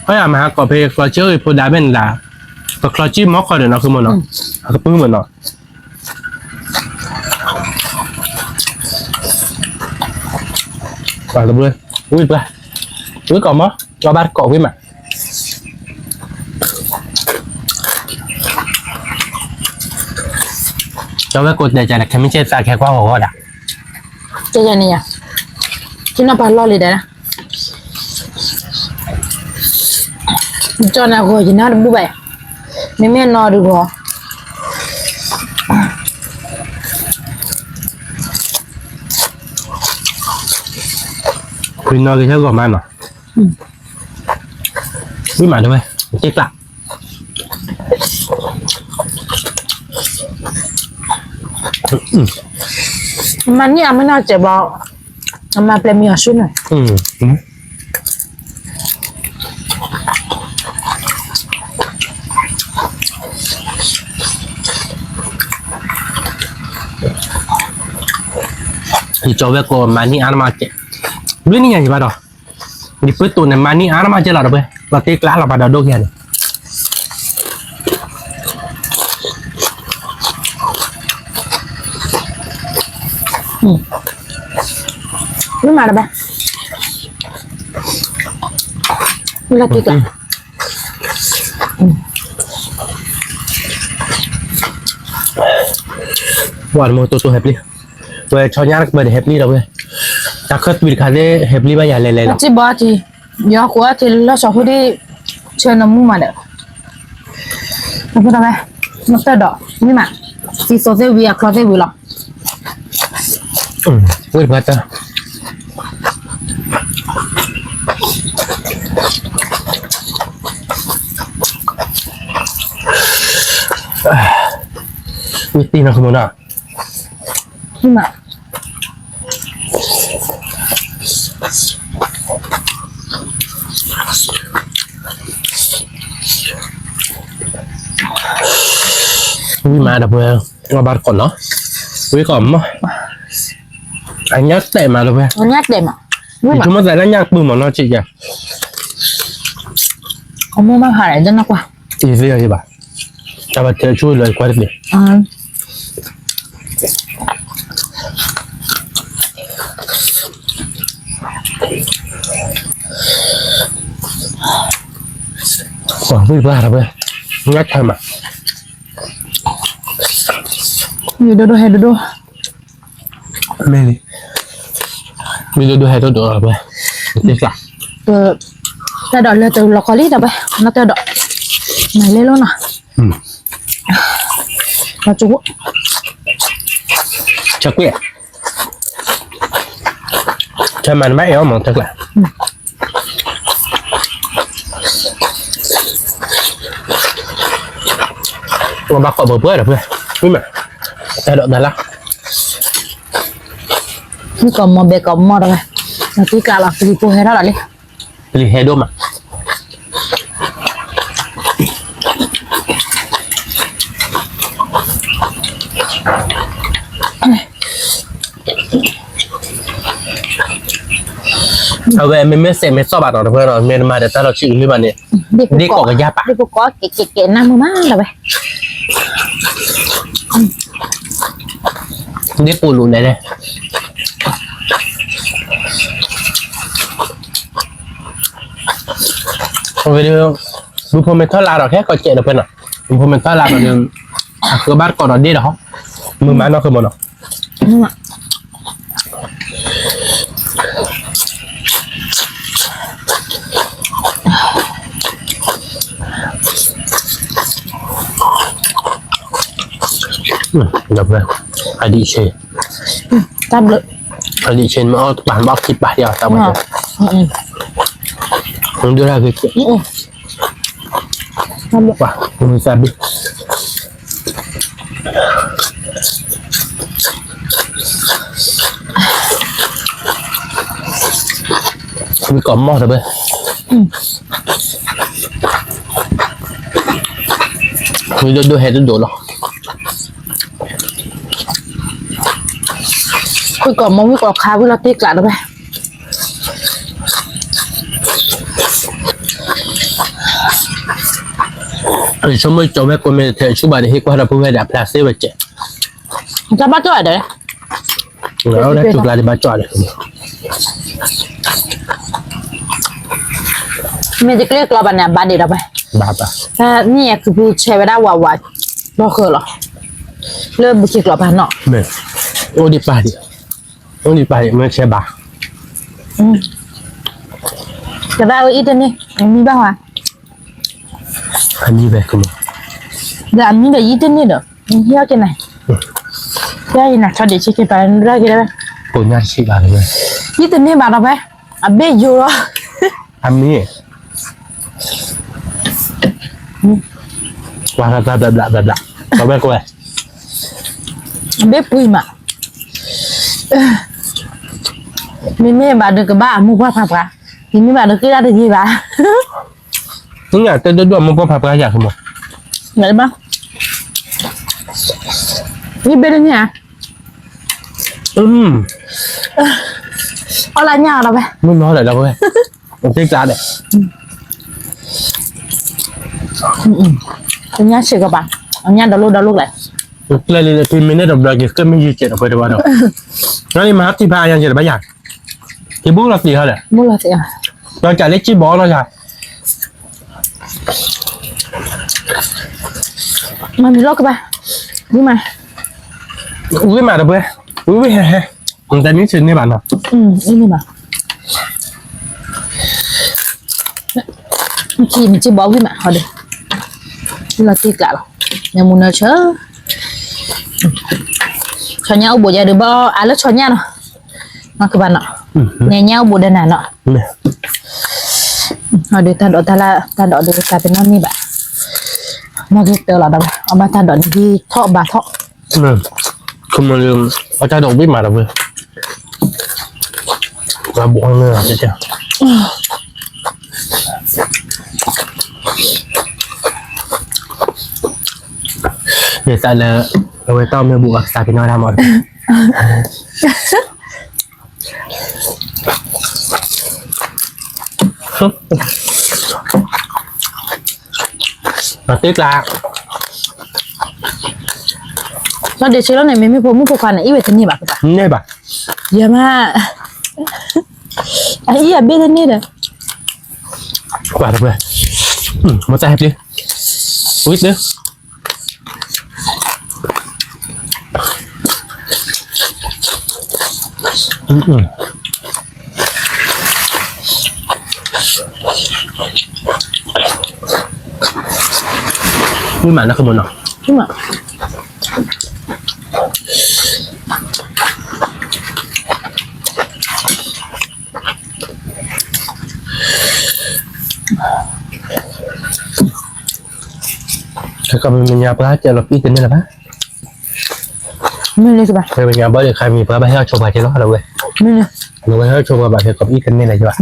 เขาอยากมาหากอบเพลคลอเชอร์พูดได้เป็นด่าแต่คลอจี้มอกคอเดี๋ยวนะคือมันเนาะคือปื้มเหมือนเนาะไปตัวเลยอุ้ยไปอุ้ยก่อนมั้งเราบ้านเกาะวิ่งมาcho cái cột này chạy là cái mình chơi xa cái qua hồ đã chơi này à chứ nó phải lo gì đấy cho nào rồi thì nó đừng bậy mấy mẹ no được rồi Quên nói cái theo gồm ăn à biết mà thôi chết lạมันนี่ไม่น่าจะบอกมาเป็นมีอาชุนหน่อยthì cho bé cô mani ăn mà chết biết như gì bà đó đi bữa tuần này mani ăn mà chết là đâu bé là tiếc lá là bà đó đâu kia này nhưng mà là ba là tiếc àวันโมตัวเฮปลี่เว้ยชอบยากไปเฮปลี่เราเว้ยจากเคยวิดขาได้เฮปลี่ไปอย่างไรเลยหรอ จีบอจียอกว่าจีแล้วชอบที่เชิญน้ำมูมาเด้อแล้วพูดอะไรนักเตะดอกนี่มาจีโซเซวีอะคลอเซวีหรอ เว้ยเพื่อนจ้ะวิธีนะคุณมน่ะนี่มาวิมาดับเบิลมาบาร์ก่อนเนาะวิก่อนมั้งอันนี้เตะมาเลยเว้ย อันนี้เด็ดอ่ะนี่มา chúng nó giải là nhạc bùm mà nó chị kìa เขาไม่มาหาอะไรด้วยนะกว่า easy rồi chị bà cho bà chơi chui lời qua đi Quả vui ba rồi ngắt thôi mà nhiều đồ hay đồ mê đi video đồ hay đồ rồi bà tiếc lắm ta đợi là từ lò có lít đâu bay nó ta đợi này lên luôn à nó chú chắc quẹt cho mình mấy áo mà thật là mà bác có bờ bơi được vui mà ta đợi lắmนี่ก็มอเบก็มอเลยนาทีกาลคือปูเฮราเลย Pilih hedo mah. Ở về mình mới xem mấy so bạn nó thôi rồi mình mà để ta lo chịu như bạn này đi có cái giáp à đi có cái năm má là vậy điปูlùn này đây về đườngดูพอมันทอดลาเราแค่ก่อนเจ็ดเราเป็นอ่ะดูพอมันทอดลาเราเดินคือบ้านก่อนเราดีเหรอมือไม้เราคือมันเหรอ nhưng mà nhập về ai đi chơi tam lợi ai đi chơi mà bản bóc thịt bạc giờ tao mà không đưa ra cái chuyện tam lợi wow mình xem đi มีกรอบหม้อเลยมีดูเห็ดดูหรอ คุยก่อนมองคุยก่อนค้าคุยเราตีกลัดเอาไปinsomma il giove come te suba di qua da pure da place vecchie จะบ้าจ่อยเด้อ no non è più claro di baciare ไม่จะเรียกเราบ้านเนี่ยบ้านเดียวไป baba แต่นี่คือผู้ใช้เวลาว่าเราเคยหรอเริ่มบุกเราบ้านเนาะ beh o di pari ma c'è ba จะได้อีกนี่มีบ้างวะ anni vecchio เดี๋ยวมีแบบอีกนี่เด้อมีเที่ยวกันไหนเที่ยวยังไงชอบเด็กชิคกี้พายได้กี่ได้ไหม cognarsi va bene อีกนี่บ้านเราไปอ่ะเบี้ยอยู่หรอ a me guarda bla bla bla bla bla vabbè com'è เบี้ยปุยมามีแม่บ้านเด็กกับบ้านมุกว่าพับกะทีนี้บ้านเด็กก็ได้ที่บ้าน นี่ไงแต่ด้วยมันก็พับกระยาขึ้นมา เหมือนบ้างนี่เป็นเนี่ย อะไรเนี่ยเราไป ไม่น้อยเลยเราเว้ยผมเจ๊กจ้าเนี่ย เป็นเนี่ยเชื่อกับบ้านอันนี้ดาลูกเลย le femmine dovrebbero che mi dice poi vado non ma ti fai anche le bagna che buona ti ha มุลละสิอ่ะ เราจะเล็กที่บอลเราจะ มันมีโรคกันไปนี่มา อุ้ยมาเด้อเว้ยอุ้ยเฮ้มันแต่นี่ถึงนี่บ้านเนาะ นี่มาขี่มันจะบอกวิ่งมาเอาดิเราตีกะหรอยังมุนเชอชอนเนี้ยอุบยาหรือบ่อ่ะแล้วชอนเนี้ยเนาะมาคือบ้านเนาะเนี่ยเนี้ยอุบเดินหนาเนาะ เนี่ย เอาดิท่านดอกตาละท่านดอกดูกลายเป็นน้ำนี่แบบมาเก็บเตอร์เราได้เอามาท่านดอกที่เทาะบาเทาะ คุณมาลืมเอาใจดอกวิ่งมาเด้อเว้ยมาบวงเนื้อเจ๊เดี๋ยวใส่เลยเอาไว้ต้มเนื้อบุกใส่ไปน้อยทำหมดมาติ๊กละ เราเดี๋ยวเชื่อแล้วเนี่ยไม่พอมุกพอกันอ่ะอีเวทนี่แบบจ้ะ นี่ป่ะ เยอะมากไอ้เหี้ยเบี้ยนี่เด้อก ว่าเลยมาใส่ดิอุ้ยเด้ออุ้ยหมาแล้วขโมยเนาะ ขึ้นมา ถ้าก็มีญาปลาเจอเราปีกันนี่แหละปะ ไม่เลยสิบ่ะ เคยเป็นญาบ่เลยใครมีปลาไปให้เราโชว์บาเจอเราเว้ย ไม่เลย เราไปให้เราโชว์บาเจอกับอีกันนี่แหละใช่ปะ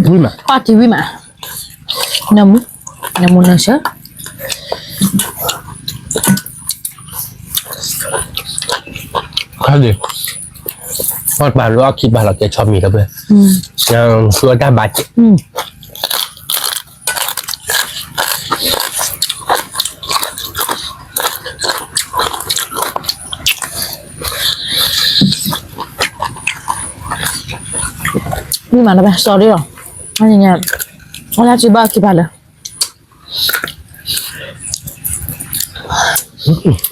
อุ้ยหมา ข้อทีวีมาน้ำมุนเชื่อ ครับดิพอดบารู้ว่าคิดบาเราจะชอบมีแล้วเว้ยยังส่วนด้านบาดเจ็บ นี่มาแล้วไป sorry หรออะไรเนี่ยอะไรจีบ้ากี่บาทเลย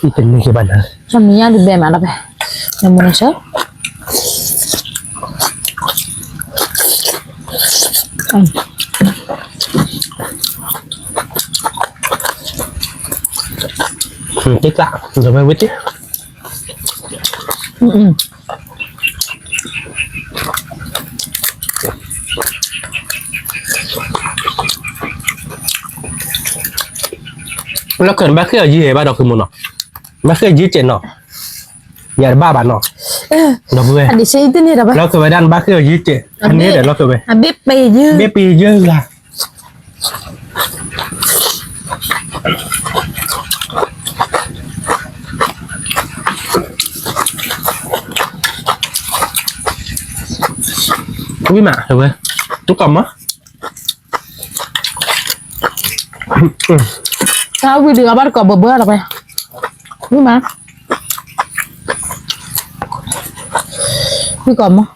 อีเป็นนี่คือบ้านนะ ฉันมีอย่างดีแบบมาแล้วไปน้ำมุนเชื่อติ๊กละจะไปวิทย์ แล้วเกิดบ้าเครื่องยี่บ้าดอกคือมันเนาะบ้าเครื่องยี่เจนเนาะอย่าบ้าบ้านเนาะดอกเว้ย อันนี้ใช่ที่นี่หรอปะ เราเคยไปด้านบ้าเครื่องยี่เจอันนี้เดี๋ยวเราเคยไป อันเบ็ดไปยืด เบี้ยปีเยอะละอุ้ยหมาเว้ยตุ๊กกำมะ ถ้าวิดีโอบ้านก็เบื่อหรอไปนี่มาพี่ก่อนมั้ง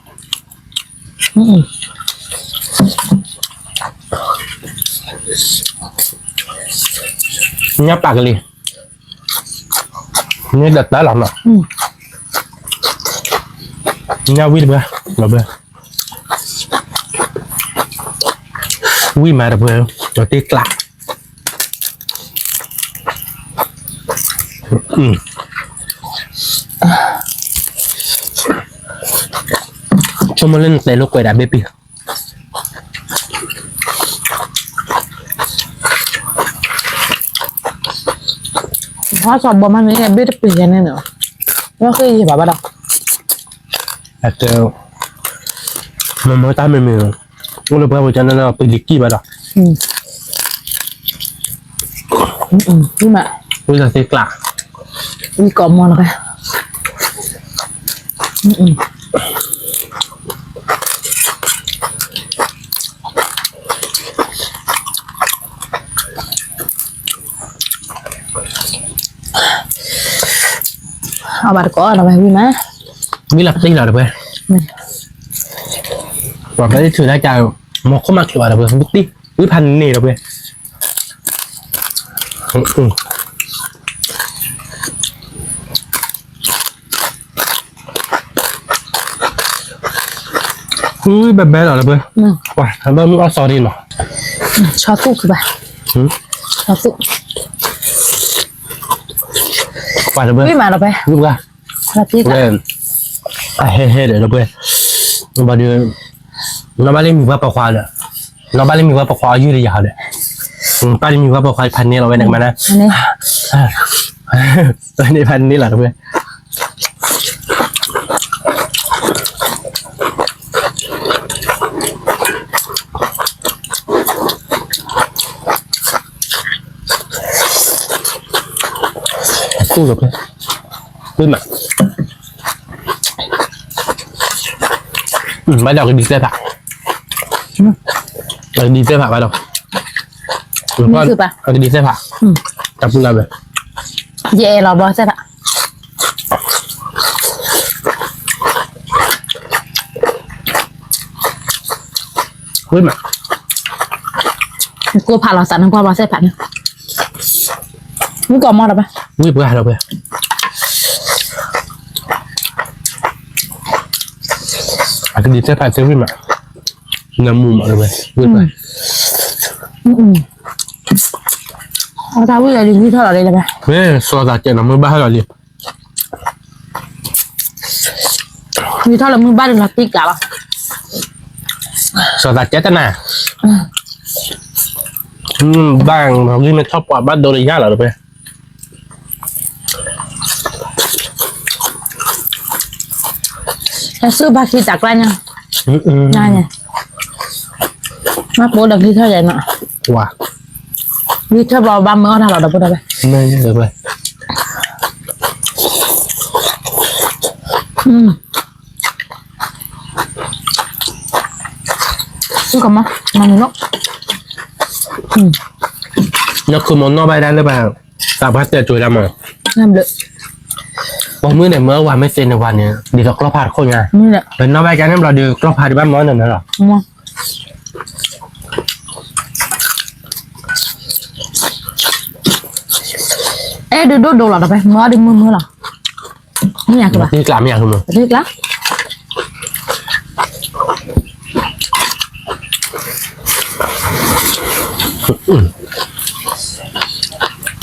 เนี่ยปากกันเลยเนี่ยดัดได้หรอเนาะเนี่ยวิ่งเบื่อเบื่อวิ่งมาเบื่อจะตีกลักชมมาเล่นแต่ลูกกวยดาเบบี้เพราะสอบบอมันนี่เบ็ดปีกันแน่เนอะว่าเคยเห็นแบบว่าดอก แต่เจอมันไม่ตามมือก็เลยพอจะนั่นเราไปดิกกี้มาหรอ นี่มา วิ่งตีกลัก มีกรอบมอนไปเอาบัตรก่อนเอาไปพี่มา วิ่งหลับตีหรอเพื่อนบอกได้ถือได้ใจมองเข้ามาเกี่ยวอะไรเพื่อนตีวิ่งพันนี่หรอเพื่อนแบบแบบหรอเพื่อนว้าทำไมมึงเอาซอดีหรอ ชอบสู้คือป่ะชอบสู้ ว้าเพื่อน พี่มาเราไป ลูกอะ เราพี่กัน เพื่อนเฮ้เดี๋ยวเพื่อนมาดูน้องบ้านเล่นมีว่าปลาควายเลยน้องบ้านเล่นมีว่าปลาควายยืดยาวเลยป้าเล่นมีว่าปลาควายพันนี้เราไว้ไหนมานะ อันนี้ ในพันนี้แหละเพื่อนสู้กับเพื่อนขึ้นมาไม่ดอกดีเซ่ผักดีเซ่ผักไปดอกเอาดีเซ่ผักจับพูดอะไร เย่เราบอสใช่ปะ ขึ้นมา กูผ่าเราสั่นทั้งความบอสใช่ปะมีกรอบมอนเราไป วิ่งไปเราไปอาจจะดีเซ่ผักเซวิ่งมาน้ำมุมอะไรไปวิ่งไป เอาท้าวิ่งอะไรที่เท่าไหร่เลยไป เฮ้ยโซดาเจนมือบ้าเราดิ มีเท่าไหร่มือบ้านเราติ๊กกับอ่ะ โซดาเจตนาบ้างเราที่มันชอบกว่าบ้านโดริยาเหรอไป จะซื้อบาคีจากไรเนี่ยง่ายเนี่ยมาโปรดักที่เท่าไหร่เนาะ ว้า วิเท่าเราบ้านเมืองเราเราพูดอะไร ไม่เยอะไป ซื้อกับมันนก ยกคือมอนนอกไปได้หรือเปล่าสามารถเจอจุยได้มั้ง น้ำเลย วันมื้อเนี่ยเมื่อวันไม่เซ็นในวันเนี่ยดีต่อกล้อพาดคนไง นี่แหละ เป็นนอกไปกันนั่นเราดูกล้อพาดบ้านม้อนนั่นหรอ มองดูหรอเราไปง้อดึงมือหรอไม่อยากกับ นี่กล้าไม่อยากคุณมึง เรียกละ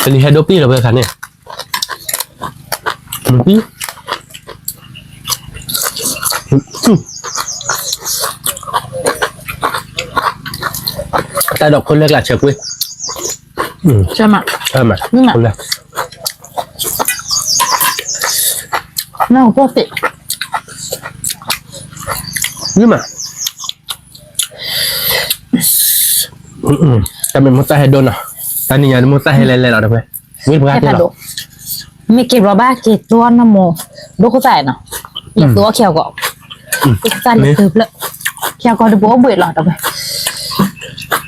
เป็นรีเฮดปี้เหรอเพื่อนคันเนี่ยพี่แต่ดอกคนเลือกหลักเฉยเว้ย ใช่ไหม มา นี่มา เลย น่าพวกติ นี่มาแต่เป็นมุตตาให้โดนอ่ะตอนนี้ยังมุตตาให้เล่นๆหรอเพื่อนวิ่งพลาด แค่ ที่ ทา หร โด อ ไม่เก็บรอบ้าเก็บตัวน้ำโมดูเขาใส่เนาะอยากตัวเขียวก็ใส่เลยเติบเลยเขียวก็ดูบัวเบื่อหลอดเอาไป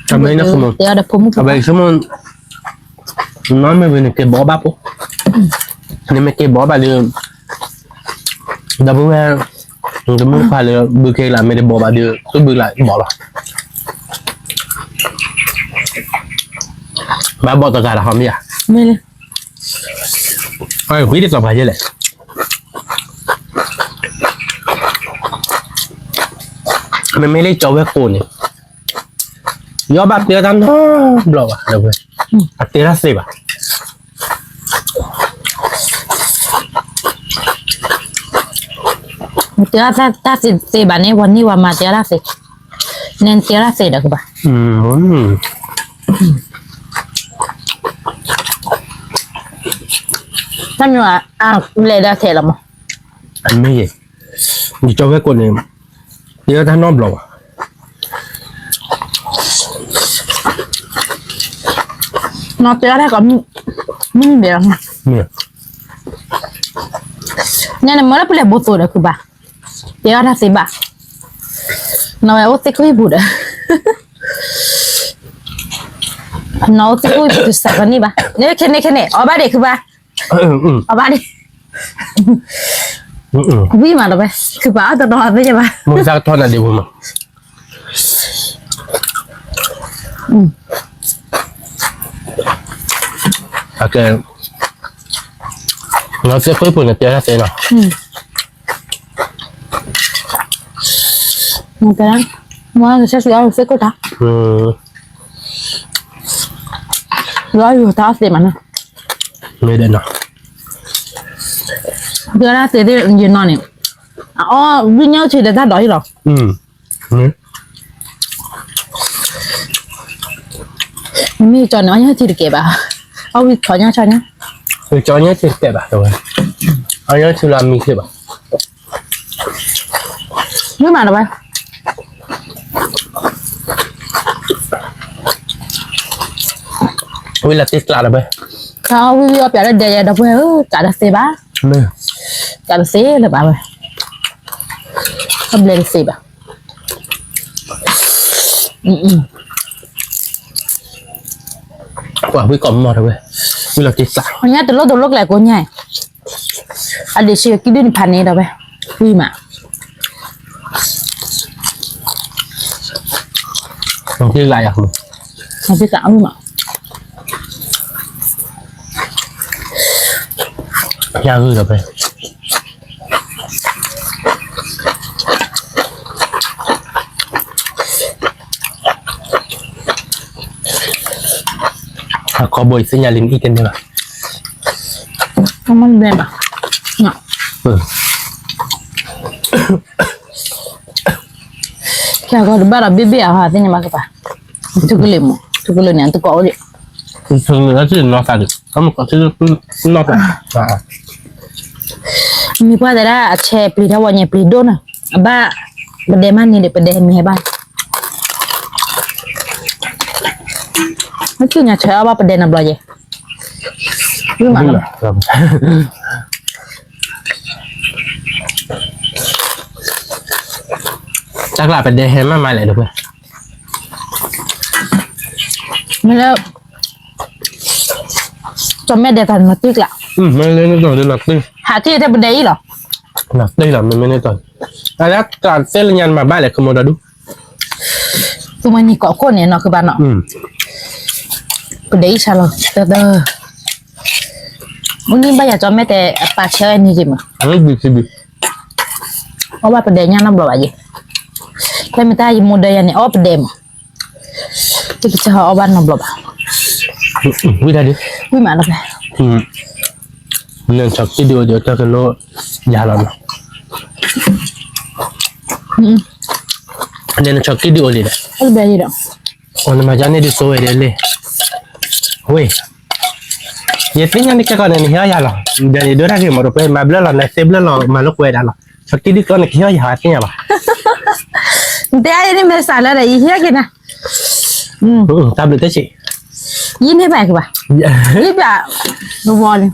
ทำไมนะคุณ เดี๋ยวเดี๋ยวผม ทำไมสมมติน้อยไม่เป็นเก็บบอบ้าปุ๊นี่ไม่เก็บบอบ้าเลยดับเบิ้ลดับเบิ้ลพาเลยบุกเกล่าไม่ได้บอบ้าเดียวตัวบุกล่าบอหรอบ้าบอตัวการละหอมดิอ่ะ ไม่เลย ไอ้คุยได้ต่อไปเยอะเลยมันไม่ได้จอแวกกูนี่ยอบัตเตียตันท้อบล็อกอ่ะเดี๋ยวเพื่อนเตียรัสเซบอ่ะ เดี๋ยวถ้าสิบานี้วันนี้วันมาเดี๋ยวละสิเน้นเดี๋ยวละสิเดี๋ยวคือปะถ้ามีว่าเลยได้เสร็จแล้วมั้ง อันไม่ใช่ดิจอแวกกูนี่เตียตันน้อบล็อกอ่ะ นอนเดี๋ยวได้ก็ไม่เดี๋ยวนะ เนี่ย เนี่ยเมื่อไรเปลี่ยนบุตรเดี๋ยวคือปะเดี๋ยวถ้าสิบะน้อยโอ้สิคุยบุตรน้อยสิคุยบุตรสักวันนี้ปะเนี่ยแค่นี้อ๋อบ้าเด็กคือปะอ๋อบ้าเด็กวิ่งมาแล้วไปคือปะตัวน้อยไม่ใช่ปะ มึงสักท่อนอะไรดีผมอ่ะโอเคเราจะคุยปุ่นเตียรัสเซนอ่ะ มึงไปนั่งว่าจะใช้เอาเสื้อกูท่าร้อยอยู่ท่าเสียมันนะ ไม่ได้นะ เดี๋ยวนะเสียที่ยืนนอนเนี่ยอ๋อวิ่งเงี้ยฉีดแต่ท่าดอยหรอมีจอน้อยยังฉีดเก็บอ่ะเอาวิถอยยังใช่เนี่ย คือจอนี้จะเก็บอ่ะตัวอันนี้คือรามีเก็บอ่ะ ไม่มาหรอไป เวลาติดกลาดไป เขาวิ่งเอาไปแล้วเดี๋ยวไปจ่ายเสียบ้า ไม่ จ่ายเสียเลยบ้าไปทำเลยเสียบ้ากว่าวิ่งก่อนหมดเลยเวลาติดสาว วันนี้ตัวโลกแหลกกูใหญ่อันเดียวเชียร์กินด้วยพันนี้เดี๋ยวไปวิ่งมา บางทีไรอ่ะคุณ มาพี่สาววิ่งมา ยากคือไปขอบอยสัญญาลินอีกกันดีกว่า มันเบลอ่ะเนาะแค่ก็ดูบ้าบิบิอ่ะฮะที่นี่มาก็ป่ะทุกเรื่องทุกเรื่องเนี่ยทุกคนเลย ถึงแล้วที่นอสัตว์ก็มันก็ที่นอสัตว์มีพ่อแต่ละแชร์ปลีถ้าวันเนี่ยปลีโดนอ่ะบ้าประเดี๋ยวมันนี่เดี๋ยวประเดี๋ยวมีให้บ้านไม่คือเนี่ยแชร์ว่าประเด็นอะไรเยอะรู้มั้ยล่ะจักรลาเป็นเดย์แฮมมาไม่เลยดูเพื่อน ไม่แล้วจนแม่เดี๋ยวทันมาติ๊กละ ไม่เล่นต่อเดี๋ยวหนักตึ้ง หาที่จะประเดี๋ยวหรอ หนักได้หรอมันไม่ได้ต่อแล้วการเส้นยันมาบ้านเลยขโมยดู คือมันมีเกาะก้นเนี่ยเนาะคือบ้านเนาะประเดี๋ยวฉันหรอเด้อมึงนี่บ้าอยากจนแม่แต่ปากเชื่อนี่จริงมั้ย บีซีบี เพราะว่าประเด็นยังน้ำบ่อยยี่แต่ไม่ได้ยิมโมเดลนี่อ๋อประเด็นที่จะเอาบ้านน้ำบ่อย วิธีดิ ไม่มาแล้วไป เรื่องช็อกที่เดียวเดี๋ยวจะกันโลยาหลอนเรื่องช็อกที่เดียวเลย อะไรแบบนี้เนาะ วันมาจานนี้ดิโซ่เดี๋ยวเลยเฮ้ย Yetinya ni kan ni ya lah. Dari dua lagi mau rupiah mabla lah, nasi bla lah malu kue dah lah. Sakti di kan ni ya hatinya bah. Dia ini masalah dah iya kena. Tablet tu sih. Ini baik bah. Ini bah. Nuwal.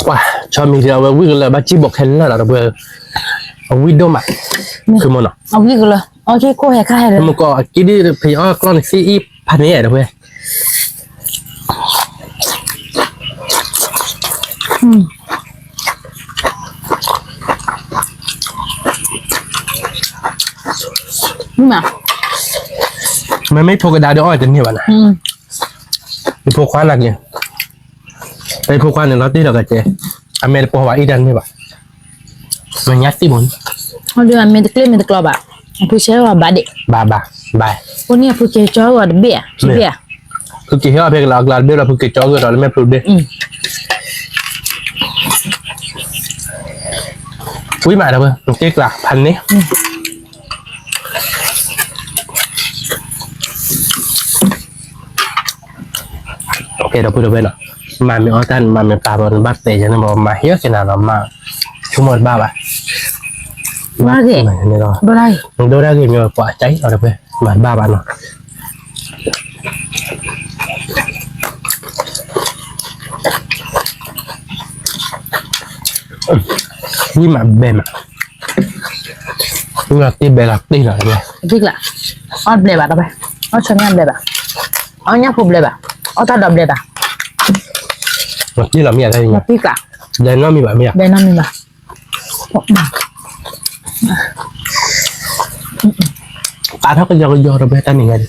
Wah, cami dia awak wih lah baca bok henlah lah rupiah. Awak dom ah. Kemana? Awak gula. Okay, kau hek kah? Kamu kau kini pergi kan si panen ya rupiah. Mà Mày mấy thua cái đá đó chân nhiều bạn à? Đi thua khoan là gì? Đây thua khoan thì nó tí là cái chế. Anh mày thua vào ít ăn như vậy. Mày nhát tí bốn. Hồi đưa anh mình được lên mình được lo bà. Phụ chế là bà đệ. Bà. Cô nia phụ chế cho vào bia, chỉ bia. Phụ chế hết bây giờ là biết là phụ chế cho rồi mày phụ đi. Quý mày đâu bơ? Cái làพันนี้. Ok đâu được bên nào mà mình ở tan mà mình tạo ra bắt tệ cho nên mà hiếu cái nào là mà chúng một ba bạn Ba ghệ. này rồi Đâu đây? đâu ra nhiều quả cháy rồi được bên mà ba bạn rồi nhưng mà bề mà nhưng mà tí bề là tí rồi đây Thích lạ. Ôn bề bà đâu đây? Ôn cho nhanh bề bà. Ôn nhá phụ bề bà. Ôn ta đập bề bà. mà tí là mía đây nhỉ Thích lạ. đây nó mi bạn mía Bề năm mình bà. ta thấy cái do rồi bên ta này ngay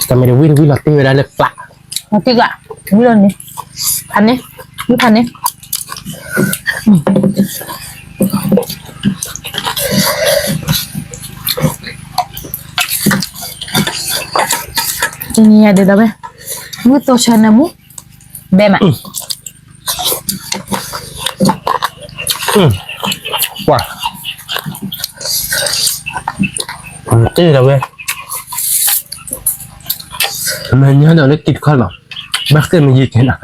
ta mới được vi là tí ra được lạ Thích lạ. Nghĩ lên đi. Thành đi. Nghĩ thành đi. Ini ada dah be. Mu to chana mu. Be ma. Wow. Tí là bên mình nhớ được lấy kịch con mà bác sĩ mình gì thế nào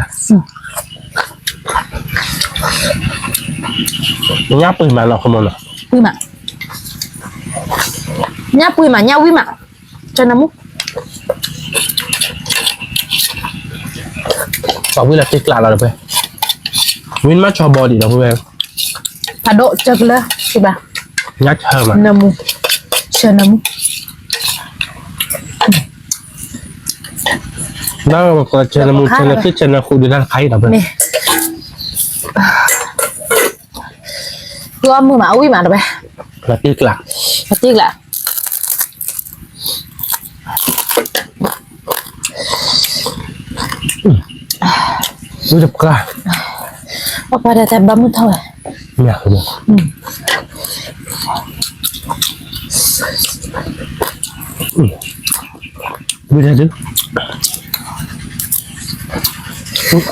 nháp rồi mà nó không muốn nào Ui ma. Nya pui ma, nya ui ma. Chana mu. có với là kịch lạ là được bên Win mắt cho body được bên Pado cak lah. Coba. nhát hơn mà Namu. Chana mu. đó có chân là một chân là cái chân là khu đi ra khay được bên Nih. Gua mu ma ui ma dah be. là kịch lạ Thích lạ. cứ đập cả Apa ada tabam mu thôi. nhả rồi bây giờ chứ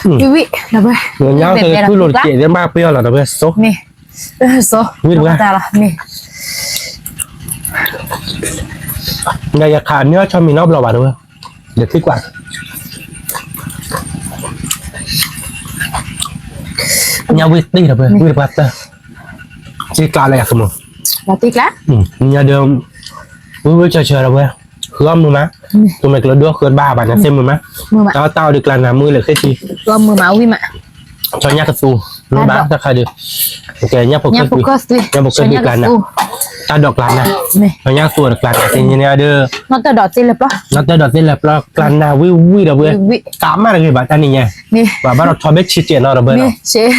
Iwi, dah be. người nhau thì cứ lột chị đến ba pio là được bên số Nih. So. Wih, bukan? Kita lah. Nih. ngày giờ khả nhớ cho mình nó lò bà được không được kết quả nhau với đi được bên với được bắt chỉ cả lại không Batik lah. nhà đường với chờ được bên gom luôn má tụi mày là đứa khơi ba bạn xem luôn má Mu ma. tao được là mưa là cái gì Gua mu ma ui ma. cho nhát cái su nó bán ra khai được ok nhát một Nya cái fokus tu. nhát một cái được là nè ta đọc là nè Nih. nó nhát su được là nè thì như này đưa Nó ta đọt trên lập đó. nó tới đợt tên là plan nào vui được bên Iwi. tám mà người bạn ta này nha Nih. và bắt đầu cho biết chi tiết nó được bên Nih. Cik.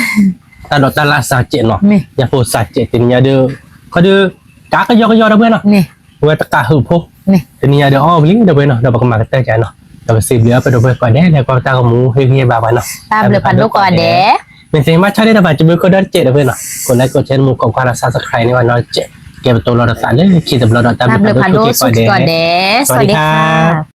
ta đọc ta là sa chuyện nó Nih. nhà phụ sa chuyện thì nhà đưa có đưa cá cái do đâu bên nó Nih. người ta cả hữu phụ Nih. thì nhà đưa lính đâu bên nó đâu bằng mà cái tay chạy nó đâu xịp đĩa bên đâu bên còn đẻ này con ta có muốn hơi nghe bà nó Ta boleh pandu kau ada. mình sẽ mắt chơi đây là bạn chụp có đơn chết được bên nó còn lại có trên một cổng qua là subscribe này mà nó chạy kèm tôi lo đặt sẵn đấy khi tập lo đặt Ta boleh pandu kau suka ada. สวัสดีครับ